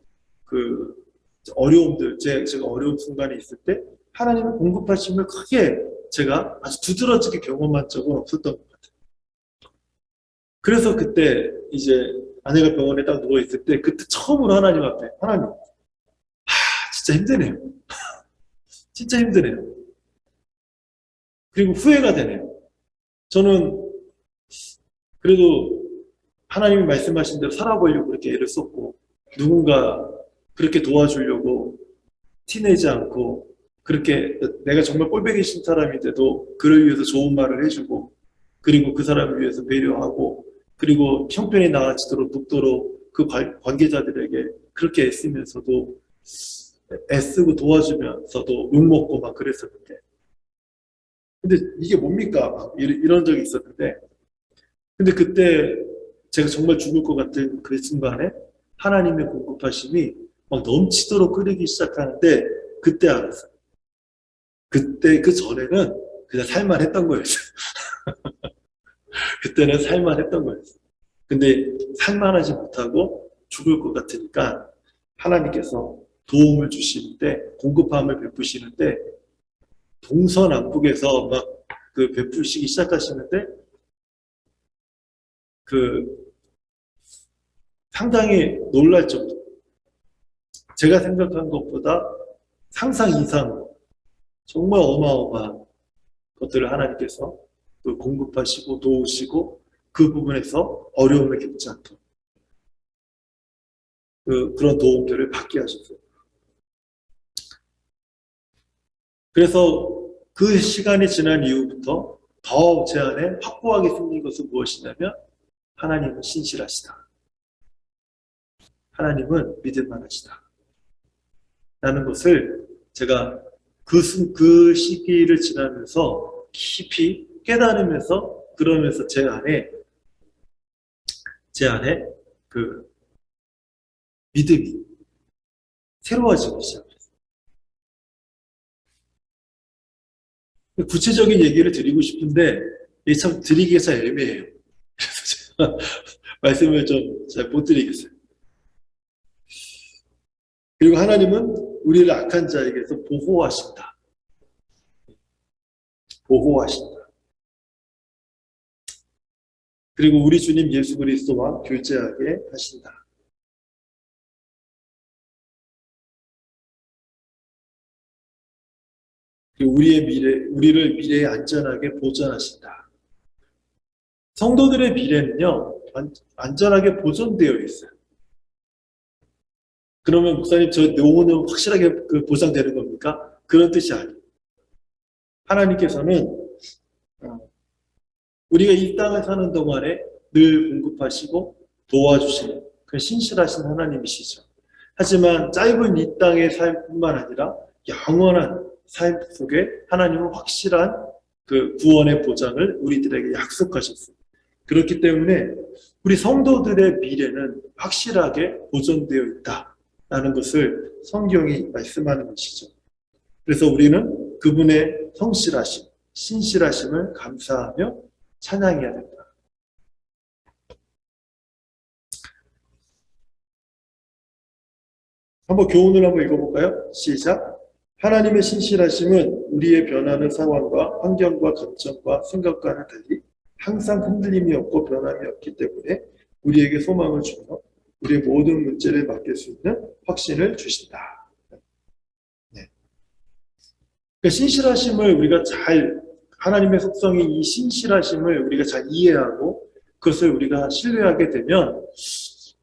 S1: 어려움들, 제가 어려운 순간에 있을 때 하나님의 공급하심을 크게 제가 아주 두드러지게 경험한 적은 없었던 것 같아요. 그래서 그때 이제 아내가 병원에 딱 누워있을 때 그때 처음으로 하나님 앞에 하나님 진짜 힘드네요. 진짜 힘드네요. 그리고 후회가 되네요. 저는 그래도 하나님이 말씀하신 대로 살아보려고 그렇게 애를 썼고 누군가 그렇게 도와주려고 티내지 않고 그렇게 내가 정말 꼴보기 싫은 사람인데도 그를 위해서 좋은 말을 해주고 그리고 그 사람을 위해서 배려하고 그리고 형편이 나아지도록 돕도록 그 관계자들에게 그렇게 애쓰면서도 애쓰고 도와주면서도 욕먹고 막 그랬었는데 근데 이게 뭡니까? 막 이런 적이 있었는데 근데 그때 제가 정말 죽을 것 같은 그 순간에 하나님의 공급하심이 막 넘치도록 끓이기 시작하는데 그때 알았어요. 그때 그 전에는 그냥 살만했던 거였어요. 그때는 살만했던 거였어요. 근데 살만하지 못하고 죽을 것 같으니까 하나님께서 도움을 주시는데 공급함을 베푸시는데 동서남북에서 막 그 베푸시기 시작하시는데 그 상당히 놀랄 정도. 제가 생각한 것보다 상상 이상 정말 어마어마한 것들을 하나님께서 그 공급하시고 도우시고 그 부분에서 어려움을 겪지 않도록 그런 도움들을 받게 하셨어요. 그래서 그 시간이 지난 이후부터 더 제 안에 확고하게 생긴 것은 무엇이냐면 하나님은 신실하시다. 하나님은 믿을만하시다. 라는 것을 제가 그 시기를 지나면서 깊이 깨달으면서 그러면서 제 안에 그 믿음이 새로워지기 시작했어요. 구체적인 얘기를 드리고 싶은데 이게 참 드리기가 참 애매해요. 그래서 제가 말씀을 좀 잘 못 드리겠어요. 그리고 하나님은 우리를 악한 자에게서 보호하신다. 보호하신다. 그리고 우리 주님 예수 그리스도와 교제하게 하신다. 그리고 우리를 미래에 안전하게 보존하신다. 성도들의 미래는요, 안전하게 보존되어 있어요. 그러면 목사님, 저 영혼은 확실하게 보장되는 겁니까? 그런 뜻이 아니에요. 하나님께서는 우리가 이 땅을 사는 동안에 늘 공급하시고 도와주시는 그 신실하신 하나님이시죠. 하지만 짧은 이 땅의 삶뿐만 아니라 영원한 삶 속에 하나님은 확실한 그 구원의 보장을 우리들에게 약속하셨어요. 그렇기 때문에 우리 성도들의 미래는 확실하게 보존되어 있다라는 것을 성경이 말씀하는 것이죠. 그래서 우리는 그분의 성실하심, 신실하심을 감사하며 찬양해야 된다. 한번 교훈을 한번 읽어볼까요? 시작. 하나님의 신실하심은 우리의 변하는 상황과 환경과 감정과 생각과는 달리 항상 흔들림이 없고 변함이 없기 때문에 우리에게 소망을 주며 우리의 모든 문제를 맡길 수 있는 확신을 주신다. 네. 그러니까 신실하심을 우리가 하나님의 속성인 이 신실하심을 우리가 잘 이해하고 그것을 우리가 신뢰하게 되면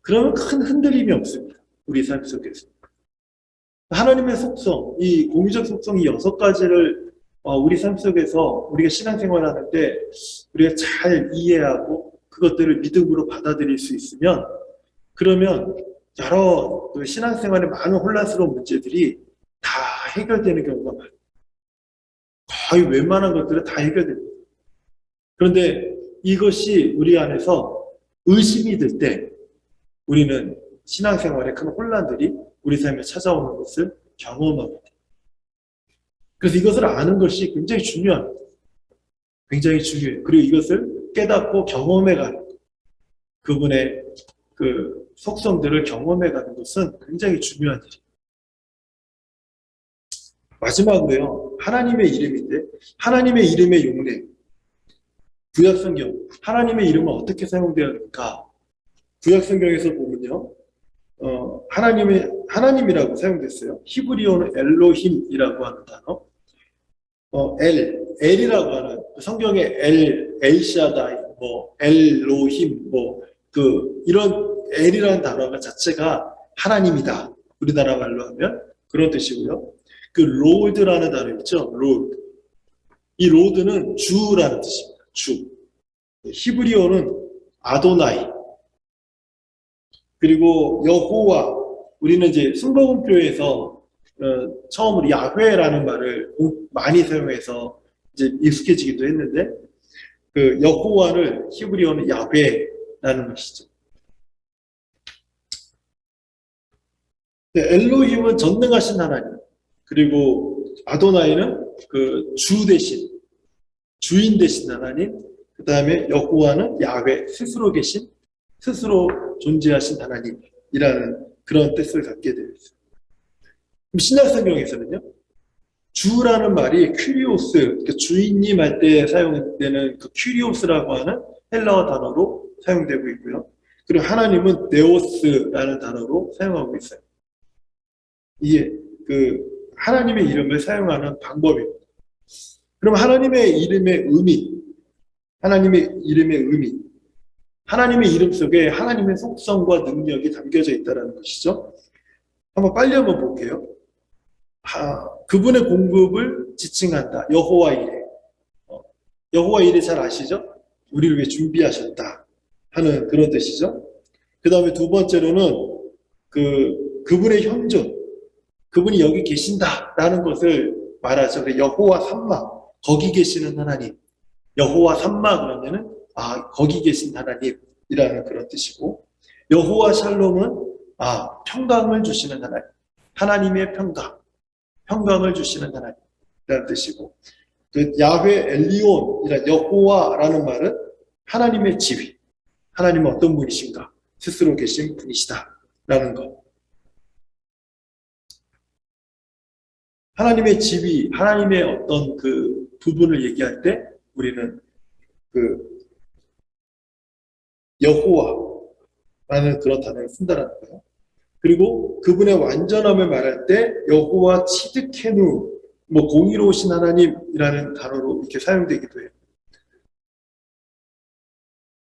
S1: 그러면 큰 흔들림이 없습니다. 우리 삶 속에서. 하나님의 속성, 이 공유적 속성 이 6가지를 우리 삶 속에서 우리가 신앙생활 하는데 우리가 잘 이해하고 그것들을 믿음으로 받아들일 수 있으면 그러면 여러 신앙생활의 많은 혼란스러운 문제들이 다 해결되는 경우가 많아요. 거의 웬만한 것들은 다 해결됩니다. 그런데 이것이 우리 안에서 의심이 들 때 우리는 신앙생활의 큰 혼란들이 우리 삶에 찾아오는 것을 경험하게 돼요. 그래서 이것을 아는 것이 굉장히 중요합니다. 굉장히 중요해요. 그리고 이것을 깨닫고 경험해가는 그분의 그 속성들을 경험해가는 것은 굉장히 중요한 일이에요. 마지막으로요, 하나님의 이름인데, 하나님의 이름의 용례, 구약성경, 하나님의 이름은 어떻게 사용되었는가? 구약성경에서 보면요, 하나님이라고 사용됐어요. 히브리어는 엘로힘이라고 하는 단어, 엘이라고 하는, 성경에 엘샤다이, 엘로힘, 이런 엘이라는 단어가 자체가 하나님이다. 우리나라 말로 하면 그런 뜻이고요. 그 로드라는 단어 있죠? 로드. 이 로드는 주라는 뜻입니다. 주. 히브리어는 아도나이. 그리고 여호와. 우리는 이제 순복음교회에서 처음으로 야훼라는 말을 많이 사용해서 이제 익숙해지기도 했는데, 그 여호와를 히브리어는 야훼라는 것이죠. 엘로힘은 전능하신 하나님. 그리고 아도나이는 그 주 대신, 주인 대신 하나님. 그 다음에 여호와는 야훼, 스스로 계신, 스스로 존재하신 하나님이라는 그런 뜻을 갖게 되어 있어요. 그럼 신약성경에서는요, 주라는 말이 큐리오스, 그러니까 주인님 할 때 사용되는 그 큐리오스라고 하는 헬라어 단어로 사용되고 있고요. 그리고 하나님은 네오스라는 단어로 사용하고 있어요. 이게 그 하나님의 이름을 사용하는 방법입니다. 그럼 하나님의 이름의 의미, 하나님의 이름 속에 하나님의 속성과 능력이 담겨져 있다는 것이죠. 한번 볼게요. 그분의 공급을 지칭한다. 여호와 이레. 여호와 이레 잘 아시죠? 우리를 위해 준비하셨다 하는 그런 뜻이죠. 그 다음에 두 번째로는 그분의 현존, 그분이 여기 계신다라는 것을 말하죠. 여호와 삼마, 거기 계시는 하나님. 여호와 삼마 그러면은 거기 계신 하나님이라는 그런 뜻이고, 여호와 샬롬은 평강을 주시는 하나님, 하나님의 평강을 주시는 하나님이라는 뜻이고, 그 야훼 엘리온이란 여호와라는 말은 하나님의 지위, 하나님은 어떤 분이신가, 스스로 계신 분이시다라는 것. 하나님의 지위, 하나님의 어떤 그 부분을 얘기할 때 우리는 그 여호와라는 그런 단어를 쓴다는 거예요. 그리고 그분의 완전함을 말할 때 여호와 치드케누, 공의로우신 하나님이라는 단어로 이렇게 사용되기도 해요.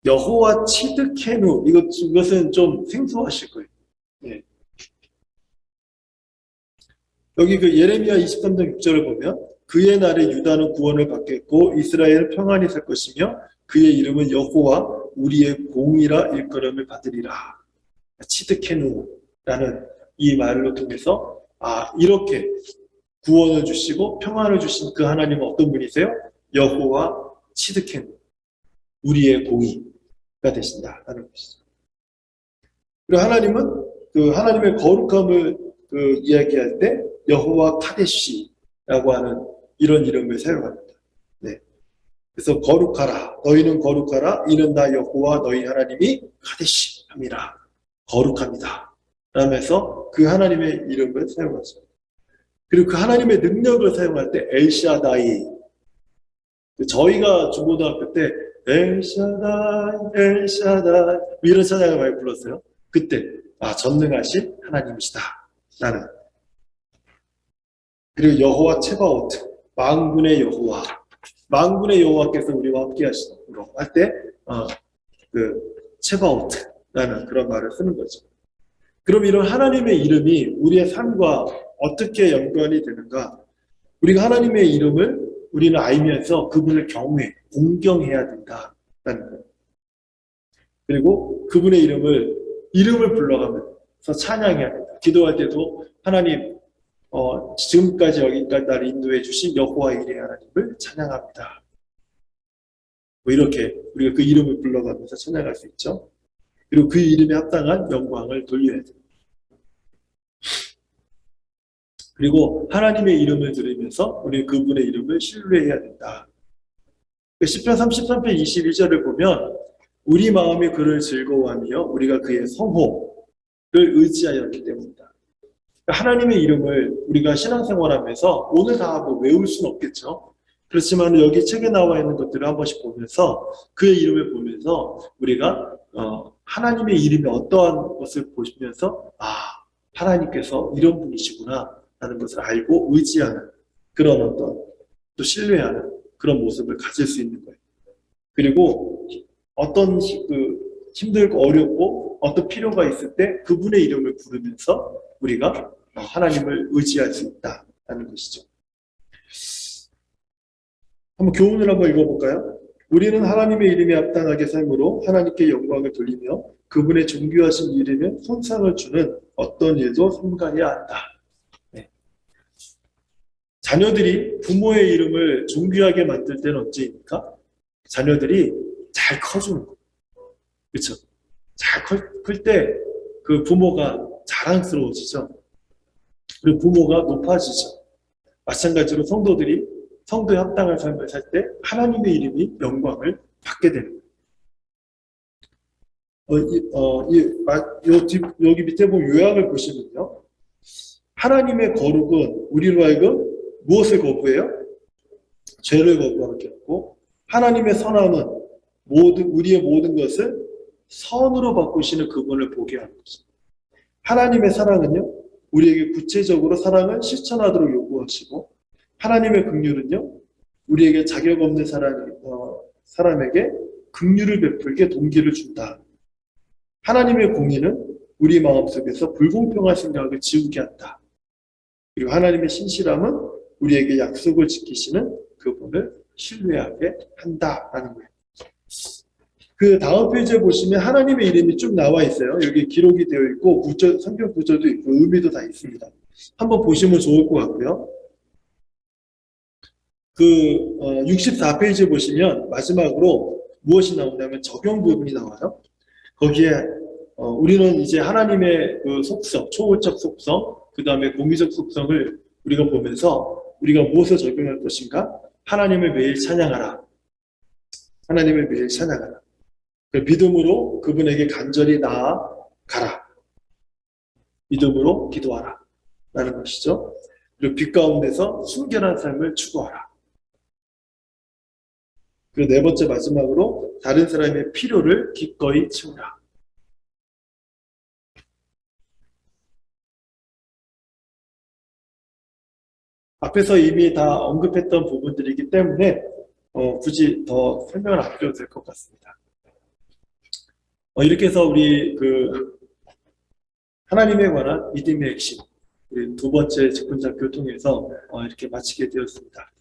S1: 여호와 치드케누, 이것은 좀 생소하실 거예요. 네. 여기 그 예레미야 23장 6절을 보면 그의 날에 유다는 구원을 받겠고 이스라엘은 평안히 살 것이며 그의 이름은 여호와 우리의 공이라 일컬음을 받으리라. 치드케누라는 이 말로 통해서 이렇게 구원을 주시고 평안을 주신 그 하나님은 어떤 분이세요? 여호와 치드케누, 우리의 공의가 되신다라는 것이죠. 그리고 하나님은 그 하나님의 거룩함을 이야기할 때 여호와 카데시라고 하는 이런 이름을 사용합니다. 네. 그래서 거룩하라, 너희는 거룩하라, 이는 나 여호와 너희 하나님이 카데시함이라, 거룩합니다 라면서 그 하나님의 이름을 사용하죠. 그리고 그 하나님의 능력을 사용할 때 엘샤다이, 저희가 중고등학교 때 엘샤다이 이런 찬양을 많이 불렀어요. 그때 전능하신 하나님이시다 라는. 그리고 여호와 체바오트, 만군의 여호와께서 우리와 함께 하시도록 할 때 체바오트라는 그런 말을 쓰는 거죠. 그럼 이런 하나님의 이름이 우리의 삶과 어떻게 연관이 되는가? 우리가 하나님의 이름을 우리는 알면서 그분을 공경해야 된다라는 거예요. 그리고 그분의 이름을 불러가면서 찬양해야 된다. 기도할 때도 하나님, 지금까지 여기까지 나를 인도해 주신 여호와 이레 하나님을 찬양합니다. 이렇게 우리가 그 이름을 불러가면서 찬양할 수 있죠. 그리고 그 이름에 합당한 영광을 돌려야 돼요. 그리고 하나님의 이름을 들으면서 우리 그분의 이름을 신뢰해야 된다. 시편 33편 21절을 보면 우리 마음이 그를 즐거워하며 우리가 그의 성호를 의지하였기 때문이다. 하나님의 이름을 우리가 신앙생활하면서 오늘 다 뭐 외울 수는 없겠죠. 그렇지만 여기 책에 나와 있는 것들을 한 번씩 보면서 그의 이름을 보면서 우리가 하나님의 이름이 어떠한 것을 보시면서 하나님께서 이런 분이시구나 라는 것을 알고 의지하는 그런 어떤 또 신뢰하는 그런 모습을 가질 수 있는 거예요. 그리고 어떤 힘들고 어렵고 어떤 필요가 있을 때 그분의 이름을 부르면서 우리가 하나님을 의지할 수 있다는 것이죠. 한번 교훈을 한번 읽어볼까요? 우리는 하나님의 이름에 합당하게 삶으로 하나님께 영광을 돌리며 그분의 존귀하신 이름에 손상을 주는 어떤 일도 삼가해야 한다. 네. 자녀들이 부모의 이름을 존귀하게 만들 때는 언제입니까? 자녀들이 잘 커주는 거. 그렇죠? 잘 클 때 그 부모가 자랑스러워지죠. 그리고 부모가 높아지죠. 마찬가지로 성도들이 성도에 합당한 삶을 살 때 하나님의 이름이 영광을 받게 되는 거예요. 여기 밑에 보면 요약을 보시면요. 하나님의 거룩은 우리로 하여금 무엇을 거부해요? 죄를 거부하게 하고, 하나님의 선함은 우리의 모든 것을 선으로 바꾸시는 그분을 보게 하는 것입니다. 하나님의 사랑은요, 우리에게 구체적으로 사랑을 실천하도록 요구하시고, 하나님의 긍휼은요, 우리에게 자격 없는 사람에게 긍휼을 베풀게 동기를 준다. 하나님의 공의는 우리 마음속에서 불공평한 생각을 지우게 한다. 그리고 하나님의 신실함은 우리에게 약속을 지키시는 그분을 신뢰하게 한다라는 거예요. 그 다음 페이지에 보시면 하나님의 이름이 쭉 나와 있어요. 여기 기록이 되어 있고 성경 구절도 있고 의미도 다 있습니다. 한번 보시면 좋을 것 같고요. 64페이지에 보시면 마지막으로 무엇이 나오냐면 적용 부분이 나와요. 거기에 우리는 이제 하나님의 그 속성, 초월적 속성, 그 다음에 공의적 속성을 우리가 보면서 우리가 무엇을 적용할 것인가? 하나님을 매일 찬양하라. 하나님을 매일 찬양하라. 믿음으로 그분에게 간절히 나아가라. 믿음으로 기도하라. 라는 것이죠. 그리고 빛 가운데서 순결한 삶을 추구하라. 그리고 네 번째 마지막으로 다른 사람의 필요를 기꺼이 채우라. 앞에서 이미 다 언급했던 부분들이기 때문에 굳이 더 설명을 안 드려도 될 것 같습니다. 이렇게 해서 우리 하나님에 관한 믿음의 핵심 우리 두 번째 직분자 교통에서 이렇게 마치게 되었습니다.